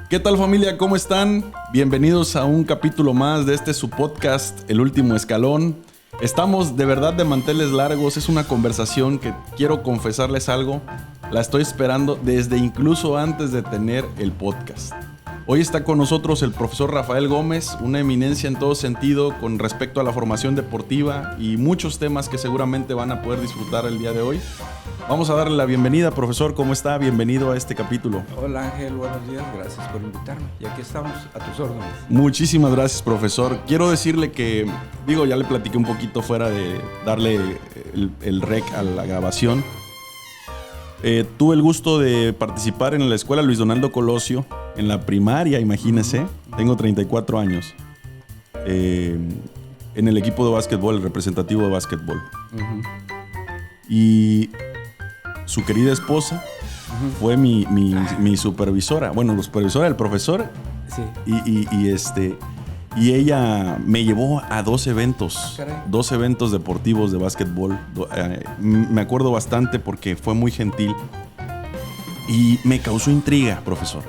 ¿Qué tal, familia? ¿Cómo están? Bienvenidos a un capítulo más de su podcast, El Último Escalón. Estamos de verdad de manteles largos. Es una conversación que quiero confesarles algo. La estoy esperando desde incluso antes de tener el podcast. Hoy está con nosotros el profesor Rafael Gómez, una eminencia en todo sentido con respecto a la formación deportiva y muchos temas que seguramente van a poder disfrutar el día de hoy. Vamos a darle la bienvenida, profesor. ¿Cómo está? Bienvenido a este capítulo. Hola, Ángel. Buenos días. Gracias por invitarme. Y aquí estamos, a tus órdenes. Muchísimas gracias, profesor. Quiero decirle que, ya le platiqué un poquito fuera de darle el rec a la grabación. Tuve el gusto de participar en la escuela Luis Donaldo Colosio, en la primaria, imagínese. Tengo 34 años. En el equipo de básquetbol, el representativo de básquetbol. Y su querida esposa fue mi supervisora. Bueno, la supervisora del profesor. Sí. Y ella me llevó a dos eventos. Caray. 2 eventos deportivos de básquetbol. Me acuerdo bastante porque fue muy gentil. Y me causó intriga, profesor.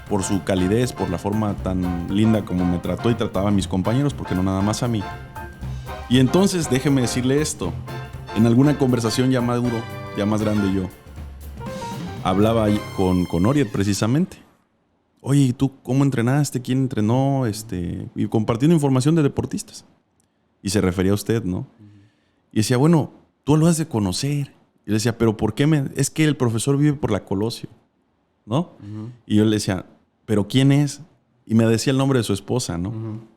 Por su calidez, por la forma tan linda como me trató y trataba a mis compañeros, porque no nada más a mí. Y entonces, déjeme decirle esto. En alguna conversación ya maduro, ya más grande yo, hablaba con Oriet precisamente. Oye, ¿y tú cómo entrenaste? ¿Quién entrenó? Y compartiendo información de deportistas. Y se refería a usted, ¿no? Y decía, bueno, tú lo has de conocer. Y le decía, ¿pero por qué es que el profesor vive por la Colosio, ¿no? Y yo le decía, ¿pero quién es? Y me decía el nombre de su esposa, ¿no?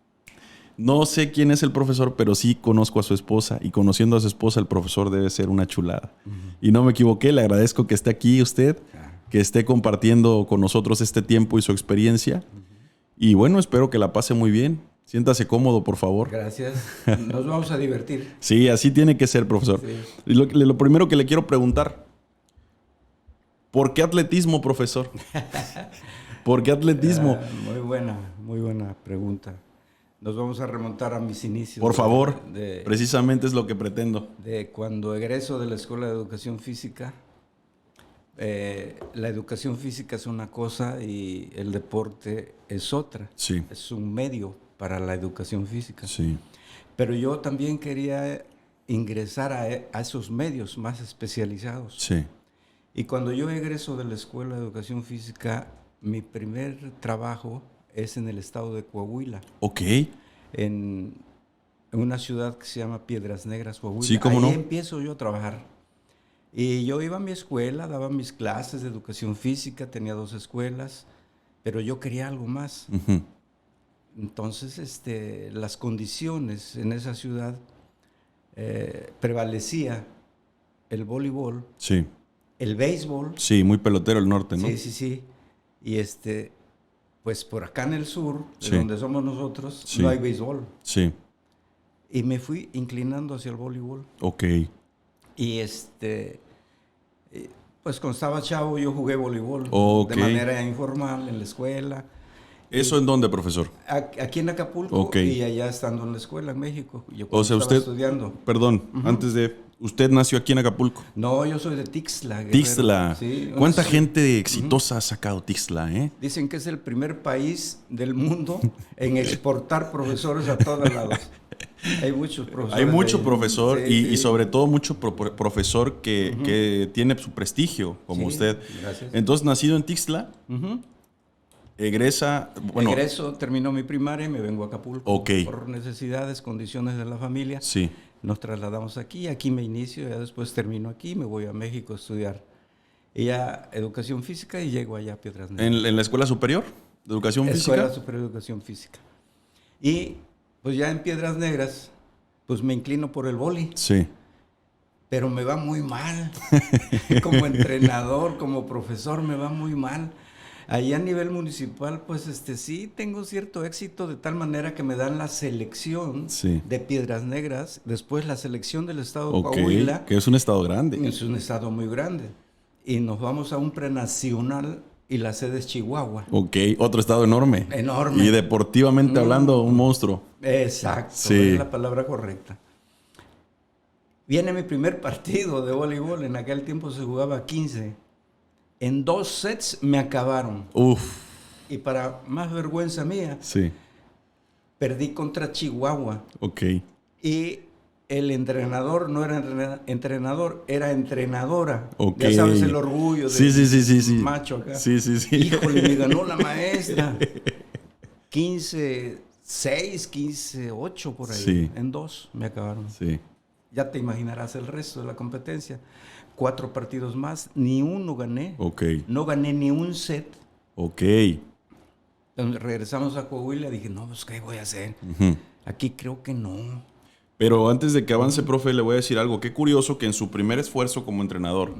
No sé quién es el profesor, pero sí conozco a su esposa. Y conociendo a su esposa, el profesor debe ser una chulada. Y no me equivoqué, le agradezco que esté aquí usted, que esté compartiendo con nosotros este tiempo y su experiencia. Y bueno, espero que la pase muy bien. Siéntase cómodo, por favor. Gracias. Nos vamos a divertir. Sí, así tiene que ser, profesor. Sí. Y lo primero que le quiero preguntar, ¿por qué atletismo, profesor? ¿Por qué atletismo? Muy buena pregunta. Nos vamos a remontar a mis inicios. Por favor, precisamente es lo que pretendo. De cuando egreso de la Escuela de Educación Física. La educación física es una cosa y el deporte es otra. Sí. Es un medio para la educación física. Sí. Pero yo también quería ingresar a esos medios más especializados. Sí. Y cuando yo egreso de la Escuela de Educación Física, mi primer trabajo es en el estado de Coahuila. Ok. En una ciudad que se llama Piedras Negras, Coahuila. Sí, ¿cómo no? Ahí empiezo yo a trabajar. Y yo iba a mi escuela, daba mis clases de educación física, tenía 2 escuelas, pero yo quería algo más. Entonces, las condiciones en esa ciudad prevalecía el voleibol, Sí. el béisbol. Sí, muy pelotero el norte, ¿no? Sí. Y pues por acá en el sur, de Sí. donde somos nosotros, Sí. no hay béisbol. Sí. Y me fui inclinando hacia el voleibol. Ok. Y pues cuando estaba chavo yo jugué voleibol Ok. de manera informal en la escuela. ¿Eso en dónde, profesor? Aquí en Acapulco Ok. y allá estando en la escuela en México. Yo O sea, estaba usted, estudiando. perdón, antes de, ¿usted nació aquí en Acapulco? No, yo soy de Tixla. Guerrero. Tixla. Sí, ¿Cuánta gente exitosa ha sacado Tixla, Dicen que es el primer país del mundo en exportar profesores a todos lados. Hay muchos profesores. Hay mucho profesor Sí, y sí. sobre todo mucho profesor que tiene su prestigio, como Sí, usted. gracias. Entonces, nacido en Tixla, egresa... Bueno, Egreso, terminó mi primaria y me vengo a Acapulco. Ok. Por necesidades, condiciones de la familia. sí. Nos trasladamos aquí me inicio, ya después termino aquí, me voy a México a estudiar. Y ya educación física y llego allá a Piedras Negras. ¿En la escuela superior de educación Escuela física? Superior de Educación Física. Y pues ya en Piedras Negras, pues me inclino por el vóley, Sí. pero me va muy mal. Como entrenador, como profesor, me va muy mal. Ahí a nivel municipal, pues sí tengo cierto éxito de tal manera que me dan la selección Sí. de Piedras Negras, después la selección del estado de Ok, Coahuila. que es un estado grande. Es un estado muy grande. Y nos vamos a un prenacional y la sede es Chihuahua. Ok, otro estado enorme. Enorme. Y deportivamente hablando, un monstruo. Exacto, Sí. es la palabra correcta. Viene mi primer partido de voleibol, en aquel tiempo se jugaba 15. En 2 sets me acabaron. Uf. Y para más vergüenza mía, Sí. perdí contra Chihuahua. Ok. Y el entrenador no era entrenador, era entrenadora. Ok. Ya sabes el orgullo Sí. macho acá. Sí. Híjole, me ganó la maestra. 15-6, 15-8 por ahí. Sí. En 2 me acabaron. Sí. Ya te imaginarás el resto de la competencia. 4 partidos más, ni uno gané. Ok. No gané ni un set. Ok. Entonces regresamos a Coahuila y dije, no, pues ¿qué voy a hacer? Ujú. Aquí creo que no. Pero antes de que avance, profe, le voy a decir algo. Qué curioso que en su primer esfuerzo como entrenador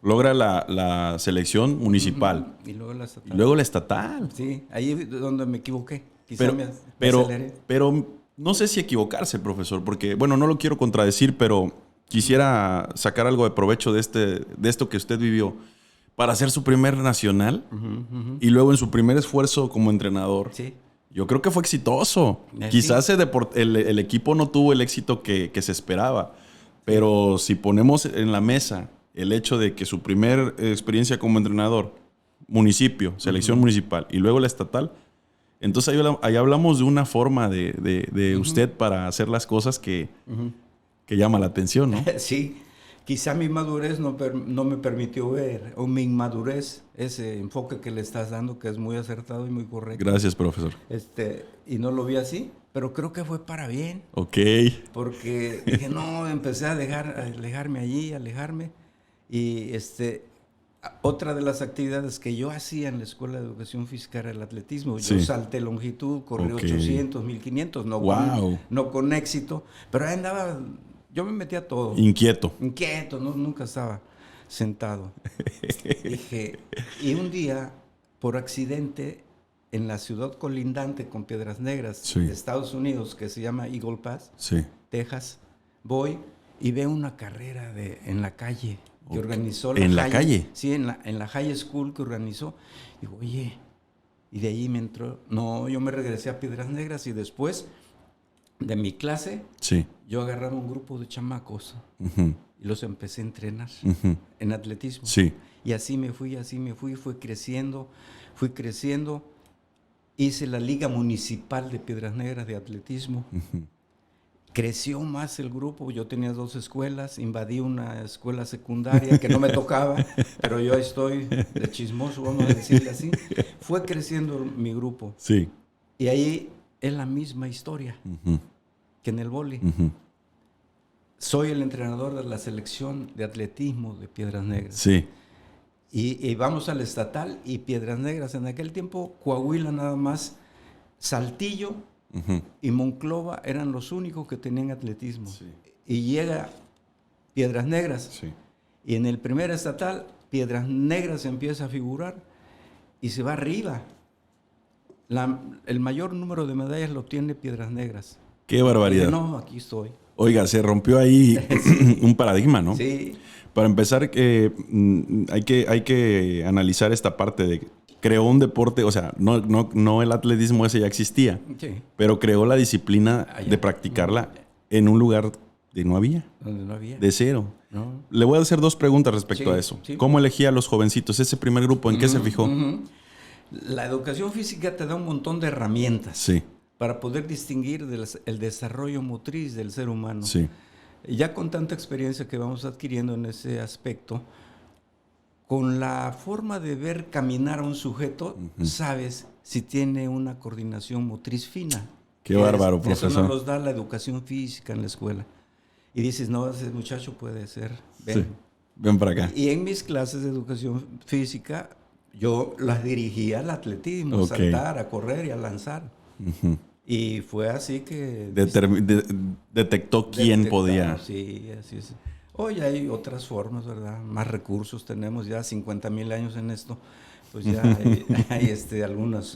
logra la selección municipal Y luego la estatal. y luego la estatal. Sí, ahí es donde me equivoqué. Quizá me Pero aceleré. no sé si equivocarse, profesor, porque, bueno, no lo quiero contradecir, pero quisiera sacar algo de provecho de esto que usted vivió para hacer su primer nacional y luego en su primer esfuerzo como entrenador. Sí. Yo creo que fue exitoso. Sí. Quizás el equipo no tuvo el éxito que se esperaba, pero si ponemos en la mesa el hecho de que su primer experiencia como entrenador, municipio, selección municipal y luego la estatal, entonces ahí hablamos de una forma de usted para hacer las cosas que llama la atención, ¿no? Sí. Quizá mi madurez no me permitió ver, o mi inmadurez, ese enfoque que le estás dando, que es muy acertado y muy correcto. Gracias, profesor. Y no lo vi así, pero creo que fue para bien. Ok. Porque dije, no, empecé a alejarme allí, alejarme. Y otra de las actividades que yo hacía en la Escuela de Educación Física era el atletismo. Yo salté longitud, corrí 800, 1500, no con éxito, pero ahí andaba, yo me metía a todo. Inquieto, nunca estaba sentado. Dije, y un día, por accidente, en la ciudad colindante con Piedras Negras de Estados Unidos, que se llama Eagle Pass, Texas, voy y veo una carrera en la calle que organizó ¿En la calle? Sí, en la high school que organizó. Digo, oye, y de ahí me entró. No, yo me regresé a Piedras Negras y después de mi clase, yo agarraba un grupo de chamacos y los empecé a entrenar en atletismo. Y así me fui, fui creciendo. Hice la Liga Municipal de Piedras Negras de atletismo. Creció más el grupo, yo tenía 2 escuelas, invadí una escuela secundaria que no me tocaba, pero yo estoy de chismoso, vamos a decirle así. Fue creciendo mi grupo. Y ahí es la misma historia que en el vóley. Soy el entrenador de la selección de atletismo de Piedras Negras. Y vamos al estatal y Piedras Negras. En aquel tiempo, Coahuila nada más, Saltillo y Monclova eran los únicos que tenían atletismo. Y llega Piedras Negras. Y en el primer estatal, Piedras Negras empieza a figurar y se va arriba. El mayor número de medallas lo tiene Piedras Negras. ¡Qué barbaridad! Dije, no, aquí estoy. Oiga, se rompió ahí un paradigma, ¿no? Sí. Para empezar, hay que analizar esta parte de creó un deporte, o sea, no el atletismo ese ya existía, pero creó la disciplina de practicarla en un lugar de no había. Donde no había. De cero. No. Le voy a hacer 2 preguntas respecto a eso. ¿Cómo elegía a los jovencitos? Ese primer grupo, ¿en qué se fijó? La educación física te da un montón de herramientas para poder distinguir el desarrollo motriz del ser humano. Ya con tanta experiencia que vamos adquiriendo en ese aspecto, con la forma de ver caminar a un sujeto, sabes si tiene una coordinación motriz fina. Qué bárbaro, profesor. Eso nos da la educación física en la escuela. Y dices, no, ese muchacho puede ser. Ven. Ven para acá. Y en mis clases de educación física, yo las dirigía al atletismo, a saltar, a correr y a lanzar. Y fue así que... detectó quién podía. Sí, así es. Hoy hay otras formas, ¿verdad? Más recursos tenemos, ya 50,000 años en esto. Pues ya hay algunas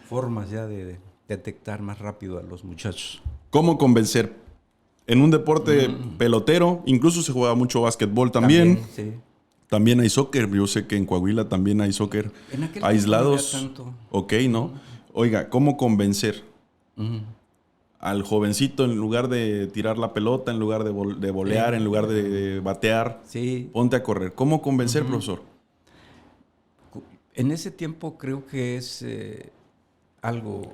formas ya de detectar más rápido a los muchachos. ¿Cómo convencer? En un deporte pelotero, incluso se juega mucho básquetbol también. También hay soccer. Yo sé que en Coahuila también hay soccer aislados. Ok, ¿no? Oiga, ¿cómo convencer al jovencito en lugar de tirar la pelota, en lugar de volear, en lugar de batear? Ponte a correr. ¿Cómo convencer, profesor? En ese tiempo creo que es algo,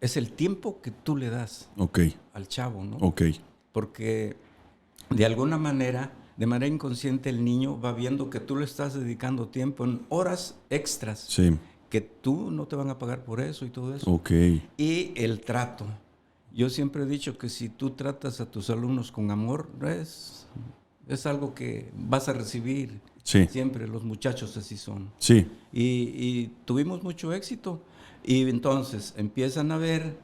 es el tiempo que tú le das Ok, al chavo, ¿no? ok. Porque de alguna manera, de manera inconsciente, el niño va viendo que tú le estás dedicando tiempo en horas extras, Sí, que tú no te van a pagar por eso y todo eso. ok. Y el trato. Yo siempre he dicho que si tú tratas a tus alumnos con amor, es algo que vas a recibir. Sí, Siempre los muchachos así son. sí, Y tuvimos mucho éxito. Y entonces empiezan a ver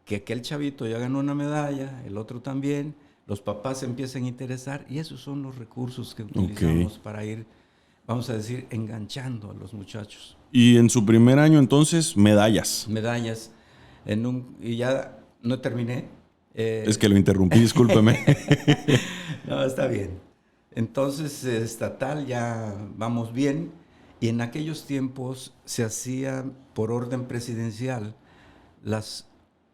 que aquel chavito ya ganó una medalla, el otro también, los papás se empiezan a interesar y esos son los recursos que utilizamos para ir, vamos a decir, enganchando a los muchachos. Y en su primer año entonces, medallas. Medallas, y ya no terminé. Es que lo interrumpí, discúlpeme. No, está bien. Entonces, estatal ya vamos bien. Y en aquellos tiempos se hacía por orden presidencial las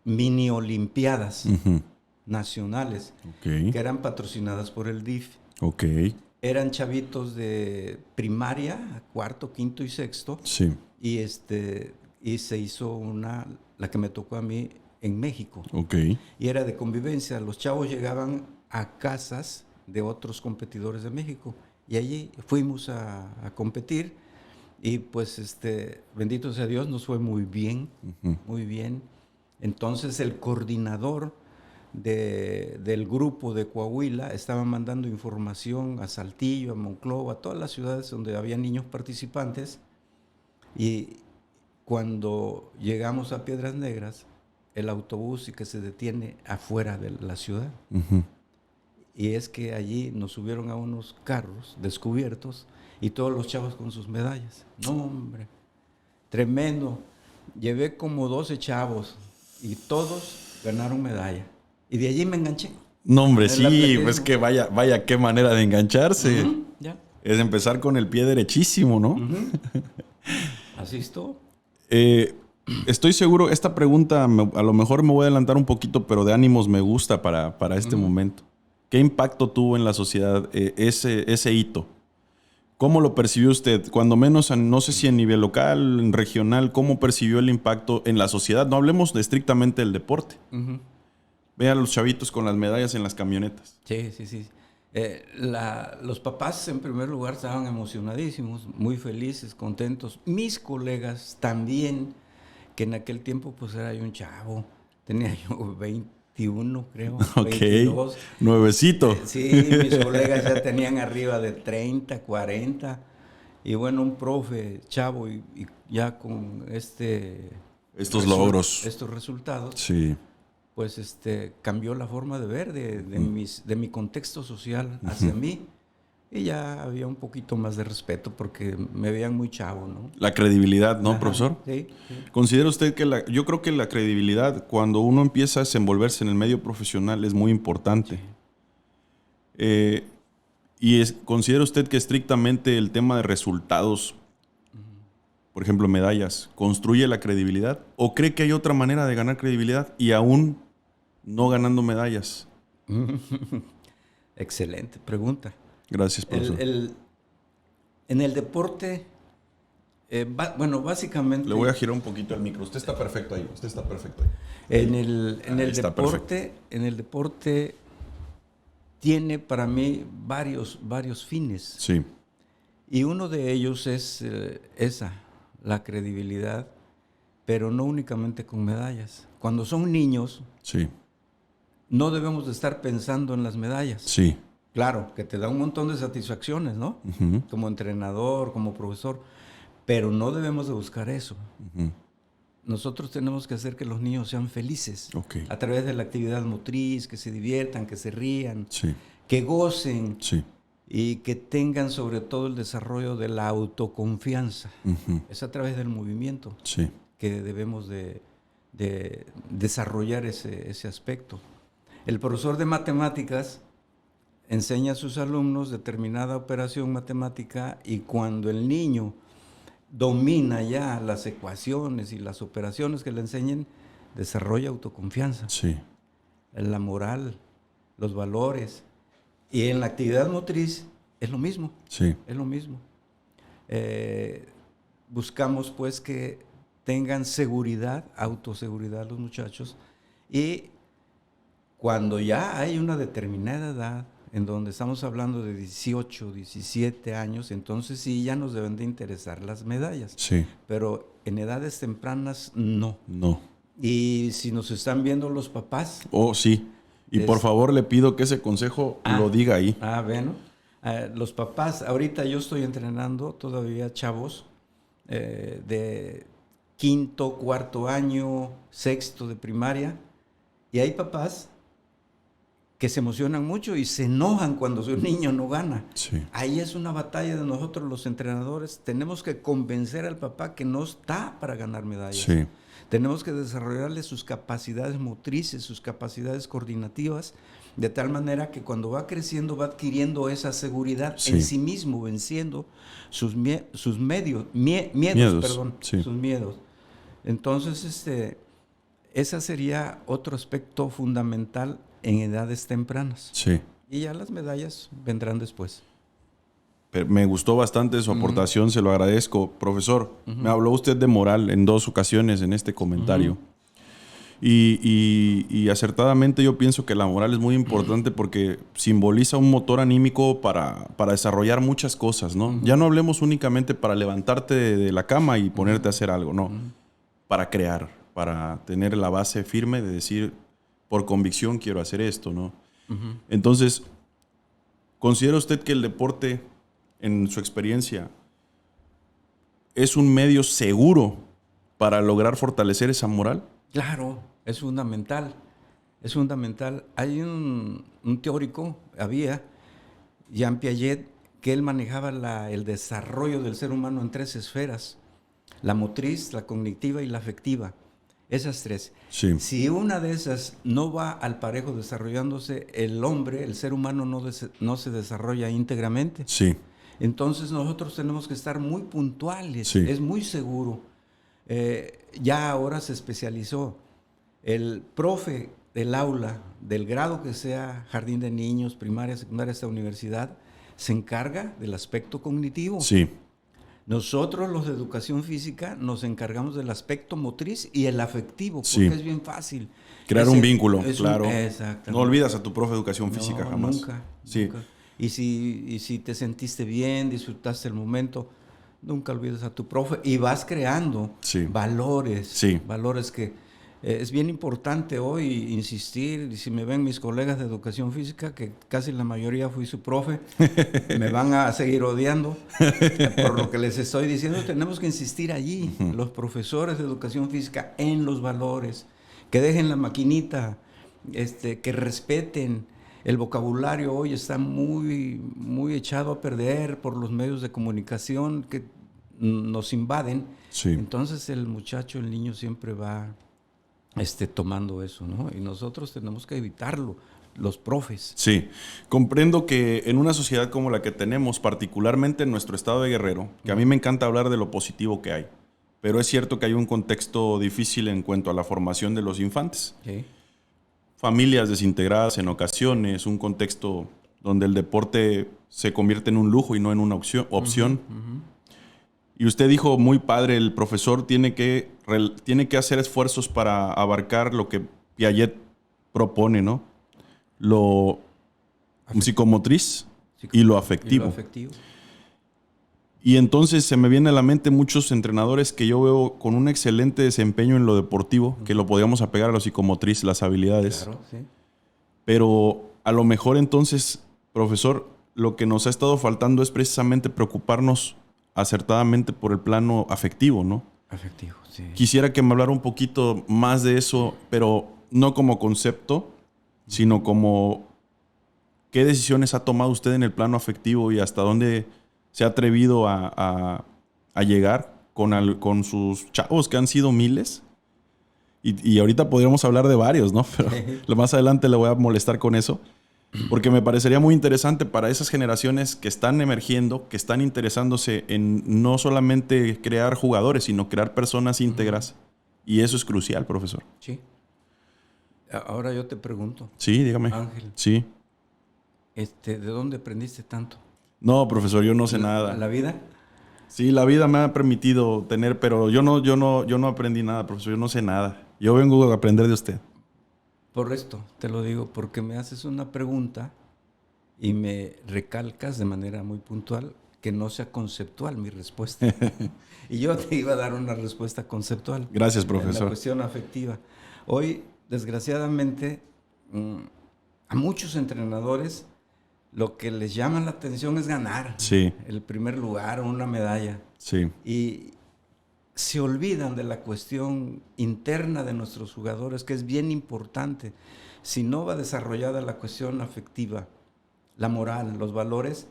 mini olimpiadas Ujú. nacionales, Ok, que eran patrocinadas por el DIF. ok, Eran chavitos de primaria, cuarto, quinto y sexto. sí, Y se hizo la que me tocó a mí en México. ok, Y era de convivencia. Los chavos llegaban a casas de otros competidores de México. Y allí fuimos a competir. Y pues, bendito sea Dios, nos fue muy bien, ujú, muy bien. Entonces el coordinador del grupo de Coahuila estaba mandando información a Saltillo, a Monclova, a todas las ciudades donde había niños participantes. Y cuando llegamos a Piedras Negras, el autobús y que se detiene afuera de la ciudad. ujú. Y es que allí nos subieron a unos carros descubiertos y todos los chavos con sus medallas. No, hombre, tremendo. Llevé como 12 chavos y todos ganaron medalla. Y de allí me enganché. No, hombre, En el sí, atletismo. pues que vaya, qué manera de engancharse. Ya. Es empezar con el pie derechísimo, ¿no? Así estuvo. Eh, Estoy seguro, esta pregunta a lo mejor me voy a adelantar un poquito, pero de ánimos me gusta para este momento. ¿Qué impacto tuvo en la sociedad ese hito? ¿Cómo lo percibió usted? Cuando menos, no sé si a nivel local, en regional, ¿cómo percibió el impacto en la sociedad? No hablemos de estrictamente del deporte. Ve a los chavitos con las medallas en las camionetas. Sí, sí, sí. Los papás, en primer lugar, estaban emocionadísimos, muy felices, contentos. Mis colegas también, que en aquel tiempo pues era yo un chavo. Tenía yo 21, creo, Ok, 22. nuevecito. Sí, mis colegas ya tenían arriba de 30, 40. Y bueno, un profe chavo y ya con Estos logros. estos resultados, Sí. pues cambió la forma de ver de mi contexto social hacia mí. Y ya había un poquito más de respeto porque me veían muy chavo, ¿no? La credibilidad, ¿no, Ajá, profesor? sí, sí. ¿Considera usted que yo creo que la credibilidad, cuando uno empieza a desenvolverse en el medio profesional, es muy importante? ¿Considera usted que estrictamente el tema de resultados, por ejemplo, medallas, construye la credibilidad? ¿O cree que hay otra manera de ganar credibilidad y aún no ganando medallas? Excelente pregunta. Gracias, profesor. En el deporte, bueno, básicamente... Le voy a girar un poquito el micro. Usted está perfecto ahí. Usted está perfecto ahí. En el Está deporte tiene para mí varios fines. Sí, Y uno de ellos es la credibilidad, pero no únicamente con medallas. Cuando son niños, sí, no debemos de estar pensando en las medallas. sí. Claro, que te da un montón de satisfacciones, ¿no? Ujú, Como entrenador, como profesor, pero no debemos de buscar eso. ujú. Nosotros tenemos que hacer que los niños sean felices Ok. a través de la actividad motriz, que se diviertan, que se rían, Sí, que gocen sí. y que tengan sobre todo el desarrollo de la autoconfianza. Ujú, Es a través del movimiento sí. que debemos de desarrollar ese aspecto. El profesor de matemáticas enseña a sus alumnos determinada operación matemática y cuando el niño domina ya las ecuaciones y las operaciones que le enseñen, desarrolla autoconfianza, Sí, la moral, los valores. Y en la actividad motriz es lo mismo, sí. es lo mismo. Buscamos pues que tengan seguridad, autoseguridad los muchachos. Y cuando ya hay una determinada edad, en donde estamos hablando de 18, 17 años, entonces sí ya nos deben de interesar las medallas. Sí. Pero en edades tempranas, no. No. Y si nos están viendo los papás... Oh, sí. Y por favor le pido que ese consejo lo diga ahí. Bueno. Los papás, ahorita yo estoy entrenando todavía chavos de quinto, cuarto año, sexto de primaria. Y hay papás que se emocionan mucho y se enojan cuando su niño no gana. Sí. Ahí es una batalla de nosotros los entrenadores. Tenemos que convencer al papá que no está para ganar medallas. Sí. Tenemos que desarrollarle sus capacidades motrices, sus capacidades coordinativas, de tal manera que cuando va creciendo va adquiriendo esa seguridad en sí mismo, venciendo sus miedos, sus miedos. Sí. Sus miedos. Entonces, ese sería otro aspecto fundamental en edades tempranas. Sí. Y ya las medallas vendrán después. Pero me gustó bastante su aportación, se lo agradezco. Profesor, me habló usted de moral en 2 ocasiones en este comentario. Y acertadamente yo pienso que la moral es muy importante porque simboliza un motor anímico para desarrollar muchas cosas, ¿no? Ya no hablemos únicamente para levantarte de la cama y ponerte a hacer algo, no. Para crear, para tener la base firme de decir, por convicción quiero hacer esto, ¿no? Entonces, ¿considera usted que el deporte, en su experiencia, es un medio seguro para lograr fortalecer esa moral? Claro, es fundamental. Es fundamental. Hay un teórico, Jean Piaget, que él manejaba el desarrollo del ser humano en 3 esferas: la motriz, la cognitiva y la afectiva. Esas 3. Sí. Si una de esas no va al parejo desarrollándose, el hombre, el ser humano, no se desarrolla íntegramente. Sí. Entonces nosotros tenemos que estar muy puntuales. Sí. Es muy seguro. Ya ahora se especializó. El profe del aula, del grado que sea, jardín de niños, primaria, secundaria, hasta universidad, se encarga del aspecto cognitivo. Sí. Nosotros, los de educación física, nos encargamos del aspecto motriz y el afectivo, porque Sí. es bien fácil. Crear un vínculo, claro. Exactamente. No olvidas a tu profe de educación física jamás. Nunca. Sí. Nunca. Y si te sentiste bien, disfrutaste el momento, nunca olvides a tu profe y vas creando valores. Sí. Valores que es bien importante hoy insistir. Y si me ven mis colegas de educación física, que casi la mayoría fui su profe, me van a seguir odiando por lo que les estoy diciendo. Tenemos que insistir allí, los profesores de educación física, en los valores, que dejen la maquinita, que respeten. El vocabulario hoy está muy, muy echado a perder por los medios de comunicación que nos invaden. Sí. Entonces el muchacho, el niño siempre va tomando eso, ¿no? Y nosotros tenemos que evitarlo, los profes. Sí, comprendo que en una sociedad como la que tenemos, particularmente en nuestro estado de Guerrero, que a mí me encanta hablar de lo positivo que hay, pero es cierto que hay un contexto difícil en cuanto a la formación de los infantes. Sí. Familias desintegradas en ocasiones, un contexto donde el deporte se convierte en un lujo y no en una opción. Y usted dijo muy padre, el profesor tiene que hacer esfuerzos para abarcar lo que Piaget propone, ¿no? Lo psicomotriz y lo afectivo. Y entonces se me viene a la mente muchos entrenadores que yo veo con un excelente desempeño en lo deportivo, que lo podríamos apegar a lo psicomotriz, las habilidades. Claro, sí. Pero a lo mejor entonces, profesor, lo que nos ha estado faltando es precisamente preocuparnos acertadamente por el plano afectivo, ¿no? Afectivo, sí. Quisiera que me hablara un poquito más de eso, pero no como concepto, sino como qué decisiones ha tomado usted en el plano afectivo y hasta dónde se ha atrevido a llegar con sus chavos, que han sido miles. Y ahorita podríamos hablar de varios, ¿no? Pero más adelante le voy a molestar con eso. Porque me parecería muy interesante para esas generaciones que están emergiendo, que están interesándose en no solamente crear jugadores, sino crear personas íntegras. Y eso es crucial, profesor. Sí. Ahora yo te pregunto. Sí, dígame. Ángel. Sí. ¿De dónde aprendiste tanto? No, profesor, yo no sé nada. ¿La vida? Sí, la vida me ha permitido tener, pero yo no aprendí nada, profesor. Yo no sé nada. Yo vengo a aprender de usted. Por esto te lo digo, porque me haces una pregunta y me recalcas de manera muy puntual que no sea conceptual mi respuesta. Y yo te iba a dar una respuesta conceptual. Gracias, En profesor. la cuestión afectiva. Hoy, desgraciadamente, a muchos entrenadores lo que les llama la atención es ganar el primer lugar o una medalla. Sí. Y se olvidan de la cuestión interna de nuestros jugadores, que es bien importante. Si no va desarrollada la cuestión afectiva, la moral, los valores,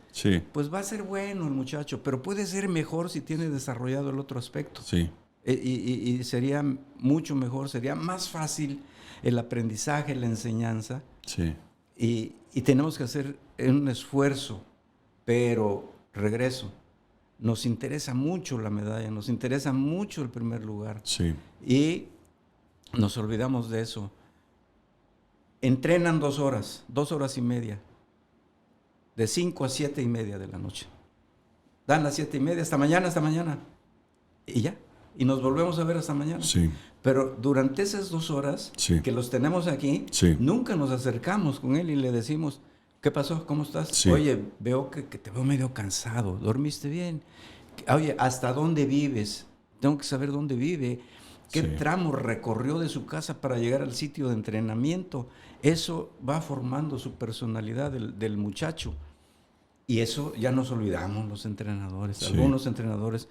pues va a ser bueno el muchacho, pero puede ser mejor si tiene desarrollado el otro aspecto. Sí. Y sería mucho mejor, sería más fácil el aprendizaje, la enseñanza. Sí. Y tenemos que hacer un esfuerzo, pero regreso. Nos interesa mucho la medalla, nos interesa mucho el primer lugar. Sí. Y nos olvidamos de eso. Entrenan 2 horas, 2 horas y media, de 5 a 7:30 de la noche. Dan las 7:30, hasta mañana. Y ya. Y nos volvemos a ver hasta mañana. Sí. Pero durante esas 2 horas que los tenemos aquí, nunca nos acercamos con él y le decimos, ¿qué pasó? ¿Cómo estás? Sí. Oye, veo que te veo medio cansado. ¿Dormiste bien? Oye, ¿hasta dónde vives? Tengo que saber dónde vive. ¿Qué tramo recorrió de su casa para llegar al sitio de entrenamiento? Eso va formando su personalidad del muchacho. Y eso ya nos olvidamos los entrenadores, algunos entrenadores.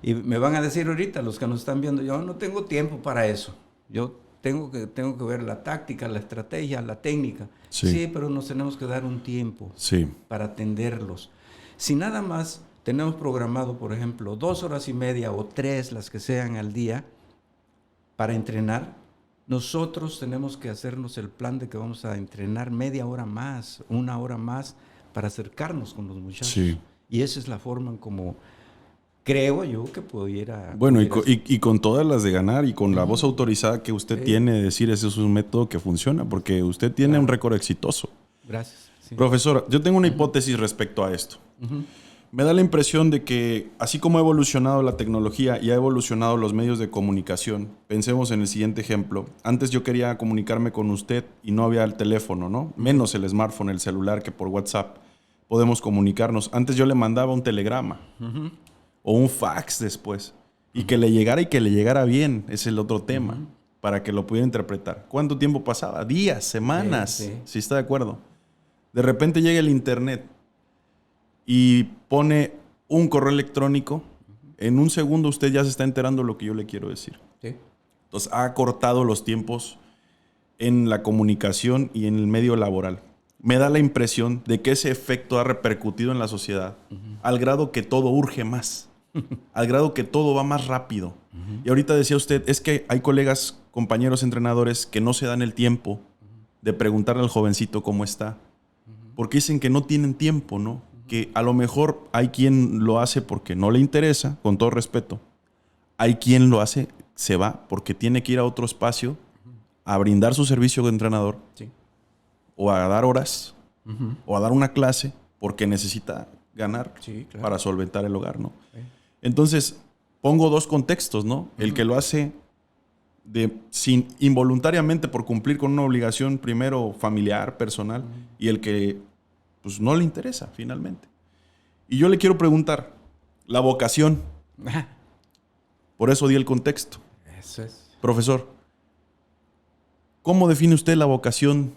Y me van a decir ahorita, los que nos están viendo, yo no tengo tiempo para eso. Yo tengo que ver la táctica, la estrategia, la técnica. Sí, pero nos tenemos que dar un tiempo para atenderlos. Si nada más tenemos programado, por ejemplo, 2 horas y media o 3, las que sean al día, para entrenar, nosotros tenemos que hacernos el plan de que vamos a entrenar media hora más, 1 hora más, para acercarnos con los muchachos. Y esa es la forma en como creo yo que pudiera... Bueno, y con todas las de ganar y con la voz autorizada que usted tiene de decir ese es un método que funciona, porque usted tiene un récord exitoso. Gracias. Profesora, yo tengo una hipótesis respecto a esto. Me da la impresión de que así como ha evolucionado la tecnología y ha evolucionado los medios de comunicación, pensemos en el siguiente ejemplo. Antes yo quería comunicarme con usted y no había el teléfono, ¿no? Menos el smartphone, el celular, que por WhatsApp podemos comunicarnos. Antes yo le mandaba un telegrama o un fax después y que le llegara bien, es el otro tema, para que lo pudiera interpretar. ¿Cuánto tiempo pasaba? Días, semanas, si está de acuerdo. De repente llega el internet y pone un correo electrónico, en un segundo usted ya se está enterando de lo que yo le quiero decir. Entonces ha acortado los tiempos en la comunicación y en el medio laboral. Me da la impresión de que ese efecto ha repercutido en la sociedad al grado que todo urge más, al grado que todo va más rápido. Y ahorita decía usted, es que hay colegas, compañeros entrenadores que no se dan el tiempo de preguntarle al jovencito cómo está, porque dicen que no tienen tiempo, ¿no? Que a lo mejor hay quien lo hace porque no le interesa, con todo respeto. Hay quien lo hace, se va porque tiene que ir a otro espacio a brindar su servicio de entrenador o a dar horas o a dar una clase porque necesita ganar para solventar el hogar, ¿no? Entonces, pongo 2 contextos, ¿no? El que lo hace involuntariamente por cumplir con una obligación primero familiar, personal, y el que pues no le interesa finalmente. Y yo le quiero preguntar, la vocación, por eso di el contexto. Eso es. Profesor, ¿cómo define usted la vocación?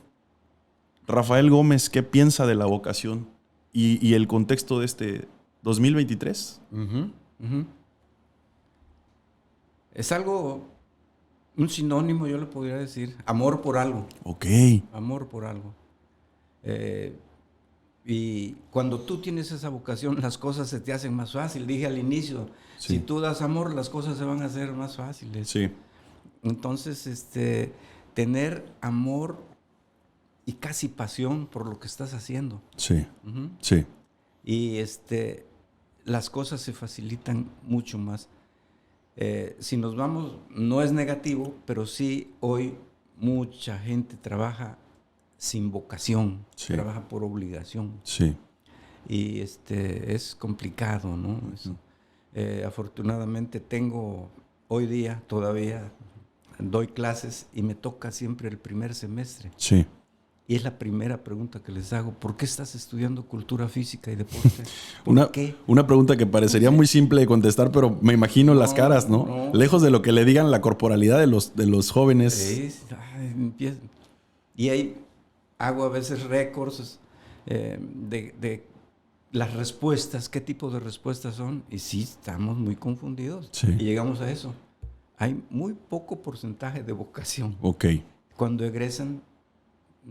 Rafael Gómez, ¿qué piensa de la vocación y el contexto de este 2023? Es algo, un sinónimo, yo le podría decir, amor por algo. Ok. Amor por algo. Y cuando tú tienes esa vocación, las cosas se te hacen más fácil. Dije al inicio, si tú das amor, las cosas se van a hacer más fáciles. Sí. Entonces, tener amor y casi pasión por lo que estás haciendo. Sí. Sí. Y las cosas se facilitan mucho más. Si nos vamos, no es negativo, pero sí hoy mucha gente trabaja sin vocación, trabaja por obligación. Sí. Y es complicado, ¿no? Eso. Afortunadamente tengo, hoy día todavía doy clases y me toca siempre el primer semestre. Sí. Y es la primera pregunta que les hago. ¿Por qué estás estudiando cultura física y deporte? ¿Por qué? Una pregunta que parecería muy simple de contestar, pero me imagino las caras, ¿no? Lejos de lo que le digan la corporalidad de los jóvenes. Sí, y ahí hago a veces récords de las respuestas, qué tipo de respuestas son. Y sí, estamos muy confundidos. Sí. Y llegamos a eso. Hay muy poco porcentaje de vocación. Ok. Cuando egresan,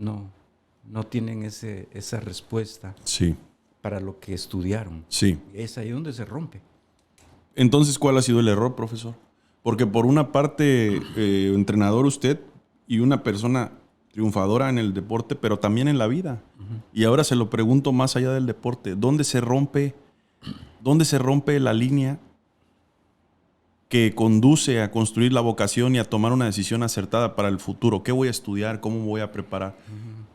no tienen esa respuesta Sí. para lo que estudiaron. Sí. Es ahí donde se rompe. Entonces, ¿cuál ha sido el error, profesor? Porque por una parte, entrenador usted y una persona triunfadora en el deporte, pero también en la vida. Y ahora se lo pregunto más allá del deporte. ¿Dónde se rompe la línea que conduce a construir la vocación y a tomar una decisión acertada para el futuro? ¿Qué voy a estudiar? ¿Cómo me voy a preparar?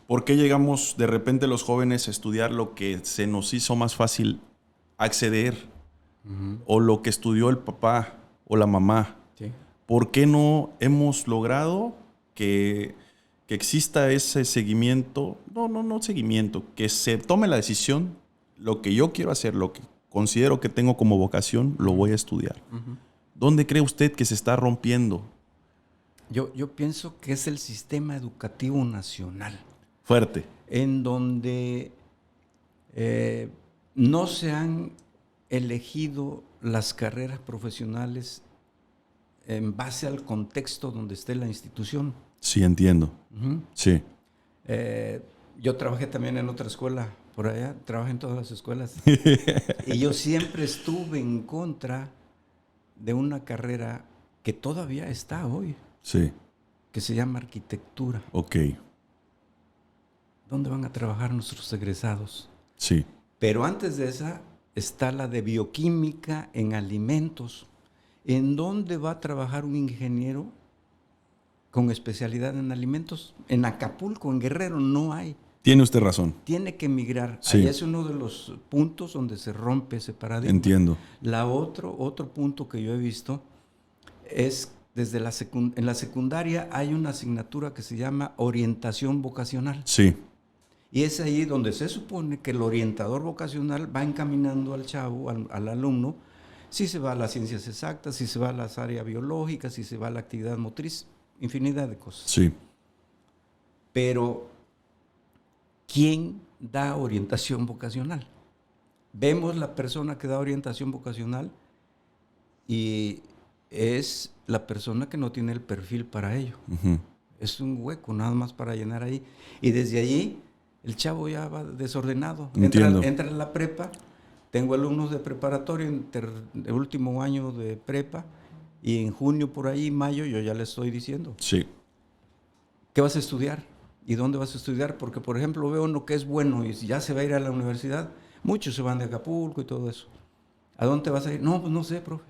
¿Por qué llegamos de repente los jóvenes a estudiar lo que se nos hizo más fácil acceder? O lo que estudió el papá o la mamá. Sí. ¿Por qué no hemos logrado que exista ese seguimiento? No seguimiento, que se tome la decisión, lo que yo quiero hacer, lo que considero que tengo como vocación, lo voy a estudiar. ¿Dónde cree usted que se está rompiendo? Yo pienso que es el sistema educativo nacional. Fuerte. En donde no se han elegido las carreras profesionales en base al contexto donde esté la institución. Sí, entiendo. Sí. Yo trabajé también en otra escuela por allá, trabajé en todas las escuelas. Y yo siempre estuve en contra de una carrera que todavía está hoy, Sí. que se llama arquitectura. Ok. ¿Dónde van a trabajar nuestros egresados? Sí. Pero antes de esa está la de bioquímica en alimentos. ¿En dónde va a trabajar un ingeniero con especialidad en alimentos? En Acapulco, en Guerrero, no hay. Tiene usted razón. Tiene que emigrar. Sí. Ahí es uno de los puntos donde se rompe ese paradigma. Entiendo. Otro punto que yo he visto es desde en la secundaria hay una asignatura que se llama orientación vocacional. Sí. Y es ahí donde se supone que el orientador vocacional va encaminando al chavo, al alumno, si se va a las ciencias exactas, si se va a las áreas biológicas, si se va a la actividad motriz, infinidad de cosas. Sí. Pero, ¿quién da orientación vocacional? Vemos la persona que da orientación vocacional y es la persona que no tiene el perfil para ello. Es un hueco nada más para llenar ahí. Y desde allí el chavo ya va desordenado. Entra en la prepa. Tengo alumnos de preparatoria en el último año de prepa y en junio por ahí, mayo, yo ya les estoy diciendo. Sí. ¿Qué vas a estudiar? ¿Y dónde vas a estudiar? Porque, por ejemplo, veo uno que es bueno y ya se va a ir a la universidad. Muchos se van de Acapulco y todo eso. ¿A dónde vas a ir? No, pues no sé, profe.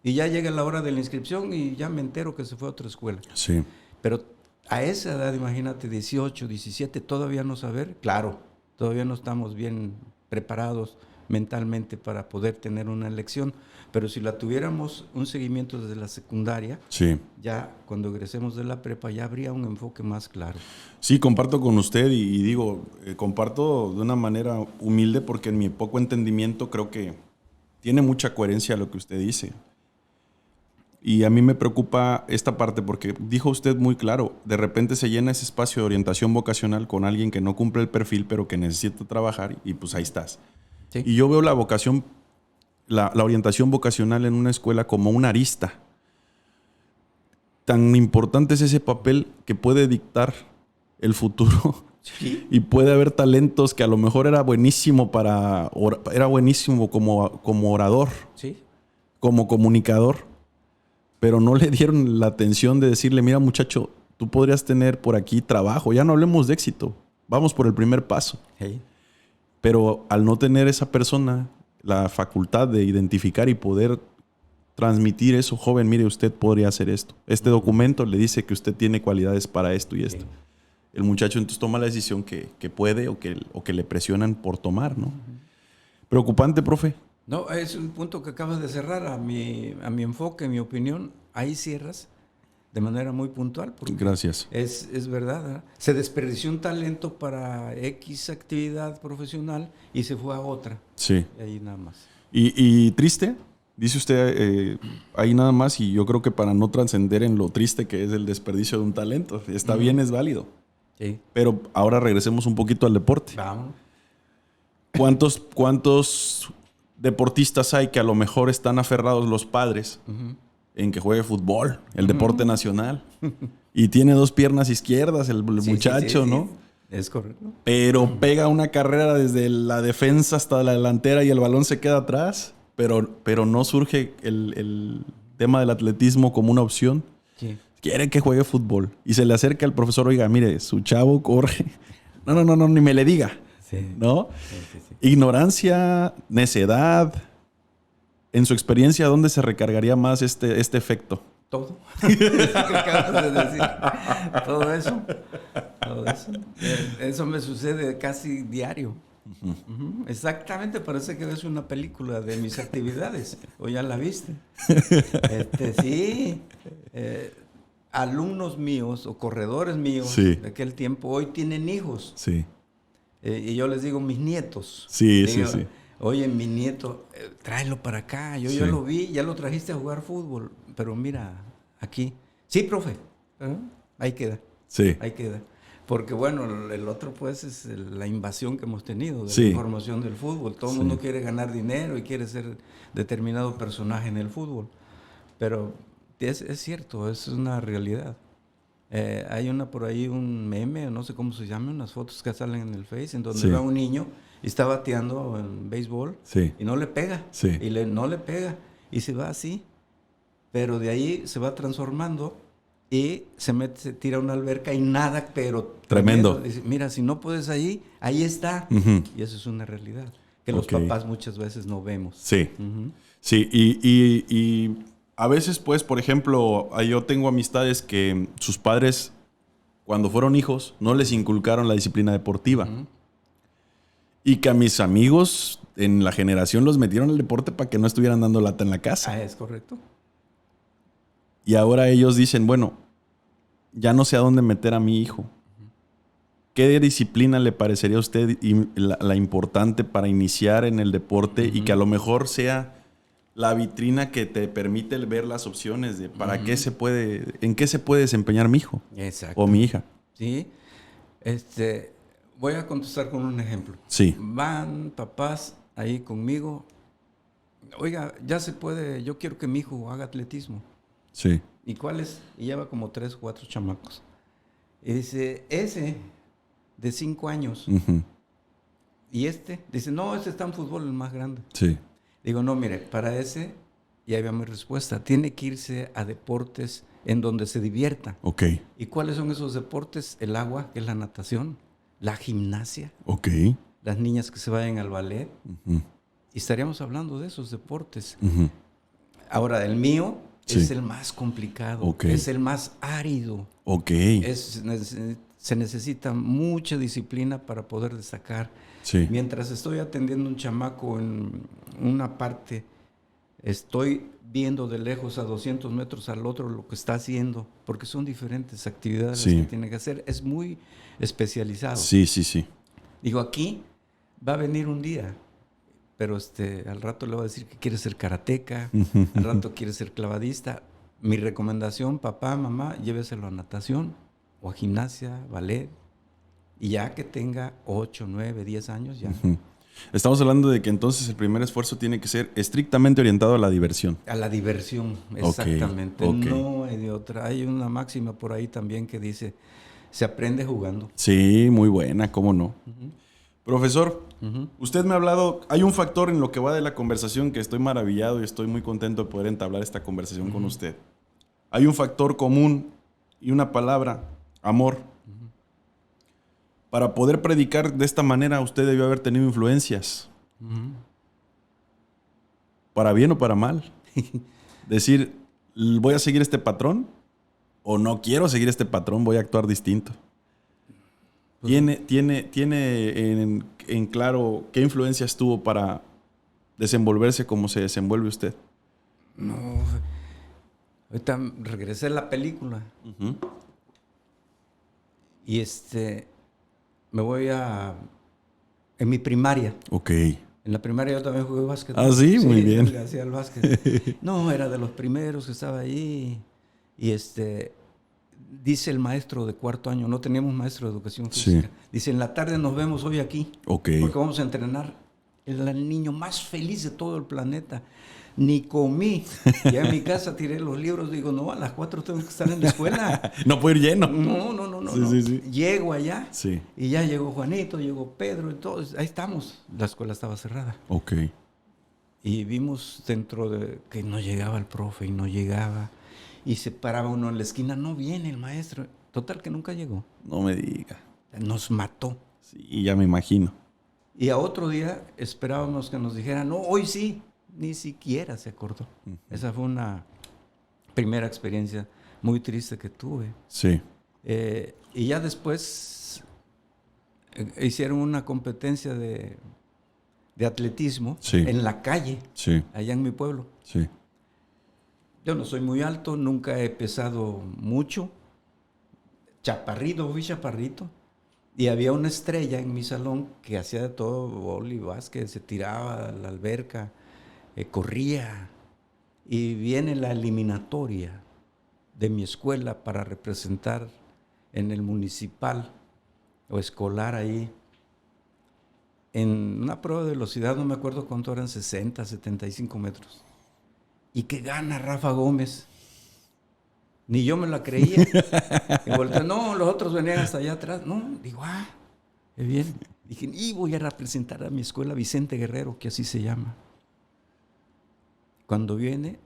Y ya llega la hora de la inscripción y ya me entero que se fue a otra escuela. Sí. Pero a esa edad, imagínate, 18, 17, todavía no saber. Claro, todavía no estamos bien preparados mentalmente para poder tener una elección. Pero si la tuviéramos un seguimiento desde la secundaria, Sí. ya cuando egresemos de la prepa ya habría un enfoque más claro. Sí, comparto con usted y digo, comparto de una manera humilde porque en mi poco entendimiento creo que tiene mucha coherencia lo que usted dice. Y a mí me preocupa esta parte porque dijo usted muy claro, de repente se llena ese espacio de orientación vocacional con alguien que no cumple el perfil pero que necesita trabajar y pues ahí estás. Sí. Y yo veo la vocación, la orientación vocacional en una escuela como una arista. Tan importante es ese papel que puede dictar el futuro. Sí. Y puede haber talentos que a lo mejor era buenísimo como orador, Sí. como comunicador, pero no le dieron la atención de decirle, mira muchacho, tú podrías tener por aquí trabajo, ya no hablemos de éxito, vamos por el primer paso. Hey. Pero al no tener esa persona la facultad de identificar y poder transmitir eso, joven, mire, usted podría hacer esto. Este documento le dice que usted tiene cualidades para esto y esto. El muchacho entonces toma la decisión que puede o que le presionan por tomar, ¿no? Preocupante, profe. No, es un punto que acabas de cerrar a mi enfoque, mi opinión. Ahí cierras de manera muy puntual. Porque Gracias. es verdad, ¿verdad? Se desperdició un talento para X actividad profesional y se fue a otra. Sí. Y ahí nada más. Y triste, dice usted, ahí nada más, y yo creo que para no trascender en lo triste que es el desperdicio de un talento, está bien, es válido. Sí. Pero ahora regresemos un poquito al deporte. Vamos. ¿Cuántos deportistas hay que a lo mejor están aferrados los padres en que juegue fútbol, el deporte nacional? Y tiene 2 piernas izquierdas el muchacho, sí. ¿no? Es correcto. Pero pega una carrera desde la defensa hasta la delantera y el balón se queda atrás. Pero no surge el tema del atletismo como una opción. Sí. Quiere que juegue fútbol. Y se le acerca al profesor, oiga, mire, su chavo corre. No, ni me le diga. Sí. ¿No? Sí. Ignorancia, necedad. En su experiencia, ¿dónde se recargaría más este efecto? Todo. Eso que acabas de decir. Todo eso. Eso me sucede casi diario. Exactamente, parece que ves una película de mis actividades. ¿O ya la viste? Sí. Alumnos míos o corredores míos de aquel tiempo hoy tienen hijos. Sí. Y yo les digo, mis nietos. Sí. Oye, mi nieto, tráelo para acá. Yo ya lo vi, ya lo trajiste a jugar fútbol. Pero mira, aquí. Sí, profe. Ahí queda. Sí. Ahí queda. Porque bueno, el otro pues es la invasión que hemos tenido de la información del fútbol. Todo el mundo quiere ganar dinero y quiere ser determinado personaje en el fútbol. Pero es cierto, es una realidad. Hay por ahí un meme, no sé cómo se llama, unas fotos que salen en el Face, en donde va un niño y está bateando en béisbol y no le pega. No le pega. Y se va así. Pero de ahí se va transformando y se tira a una alberca y nada, pero tremendo. Dice, mira, si no puedes ahí está. Y eso es una realidad que los papás muchas veces no vemos. Sí. Sí, y a veces, pues, por ejemplo, yo tengo amistades que sus padres, cuando fueron hijos, no les inculcaron la disciplina deportiva. Y que a mis amigos en la generación los metieron al deporte para que no estuvieran dando lata en la casa. Es correcto. Y ahora ellos dicen, bueno, ya no sé a dónde meter a mi hijo. ¿Qué disciplina le parecería a usted la importante para iniciar en el deporte y que a lo mejor sea la vitrina que te permite ver las opciones de para qué en qué se puede desempeñar mi hijo o mi hija? Sí. Voy a contestar con un ejemplo. Sí. Van papás ahí conmigo. Oiga, ya se puede, yo quiero que mi hijo haga atletismo. Sí. ¿Y cuál es? Y lleva como 3 o 4 chamacos. Y dice, ese de 5 años. Y dice, no, ese está en fútbol, el más grande. Sí. Digo, no, mire, para ese, ya había mi respuesta. Tiene que irse a deportes en donde se divierta. Ok. ¿Y cuáles son esos deportes? El agua, que es la natación, la gimnasia. Ok. Las niñas que se vayan al ballet. Y estaríamos hablando de esos deportes. Ahora, el mío es el más complicado. Es el más árido. Se necesita mucha disciplina para poder destacar. Mientras estoy atendiendo a un chamaco en una parte, estoy viendo de lejos a 200 metros al otro lo que está haciendo, porque son diferentes actividades que tiene que hacer. Es muy especializado. Sí. Digo, aquí va a venir un día, pero al rato le voy a decir que quiere ser karateca, al rato quiere ser clavadista. Mi recomendación, papá, mamá, lléveselo a natación o a gimnasia, ballet, y ya que tenga 8, 9, 10 años, ya. Estamos hablando de que entonces el primer esfuerzo tiene que ser estrictamente orientado a la diversión. A la diversión, exactamente. No hay de otra. Hay una máxima por ahí también que dice, se aprende jugando. Sí, muy buena, cómo no. Profesor, usted me ha hablado, hay un factor en lo que va de la conversación que estoy maravillado y estoy muy contento de poder entablar esta conversación con usted. Hay un factor común y una palabra, amor. Para poder predicar de esta manera, usted debió haber tenido influencias. Para bien o para mal. Decir, ¿voy a seguir este patrón? ¿O no quiero seguir este patrón? Voy a actuar distinto. ¿Tiene en claro qué influencias tuvo para desenvolverse como se desenvuelve usted? No, ahorita regresé a la película. Uh-huh. Y me voy en mi primaria. Ok. En la primaria yo también jugué básquet. Ah, sí, muy bien. Le hacía el básquet. No, era de los primeros que estaba ahí. Y dice el maestro de cuarto año, no teníamos maestro de educación física. Sí. Dice, en la tarde nos vemos hoy aquí. Ok. Porque vamos a entrenar. Era el niño más feliz de todo el planeta. Ni comí. Ya en mi casa tiré los libros. Digo, no, a las 4 tengo que estar en la escuela. No puedo ir lleno. No. Sí. Llego allá. Sí. Y ya llegó Juanito, llegó Pedro y todos. Ahí estamos. La escuela estaba cerrada. Ok. Y vimos dentro de que no llegaba el profe y no llegaba. Y se paraba uno en la esquina. No viene el maestro. Total que nunca llegó. No me diga. Nos mató. Sí, ya me imagino. Y a otro día esperábamos que nos dijeran, no, hoy sí. Ni siquiera se acordó. Uh-huh. Esa fue una primera experiencia muy triste que tuve. Sí. Y ya después hicieron una competencia de atletismo en la calle, allá en mi pueblo. Sí. Yo no soy muy alto, nunca he pesado mucho. Fui chaparrito. Y había una estrella en mi salón que hacía de todo, vóley, básquet, se tiraba a la alberca. Corría, y viene la eliminatoria de mi escuela para representar en el municipal o escolar ahí. En una prueba de velocidad, no me acuerdo cuánto eran, 60, 75 metros. Y que gana Rafa Gómez. Ni yo me la creía. Y volteé, no, los otros venían hasta allá atrás. No, digo, qué bien. Dije, y voy a representar a mi escuela Vicente Guerrero, que así se llama. Cuando viene,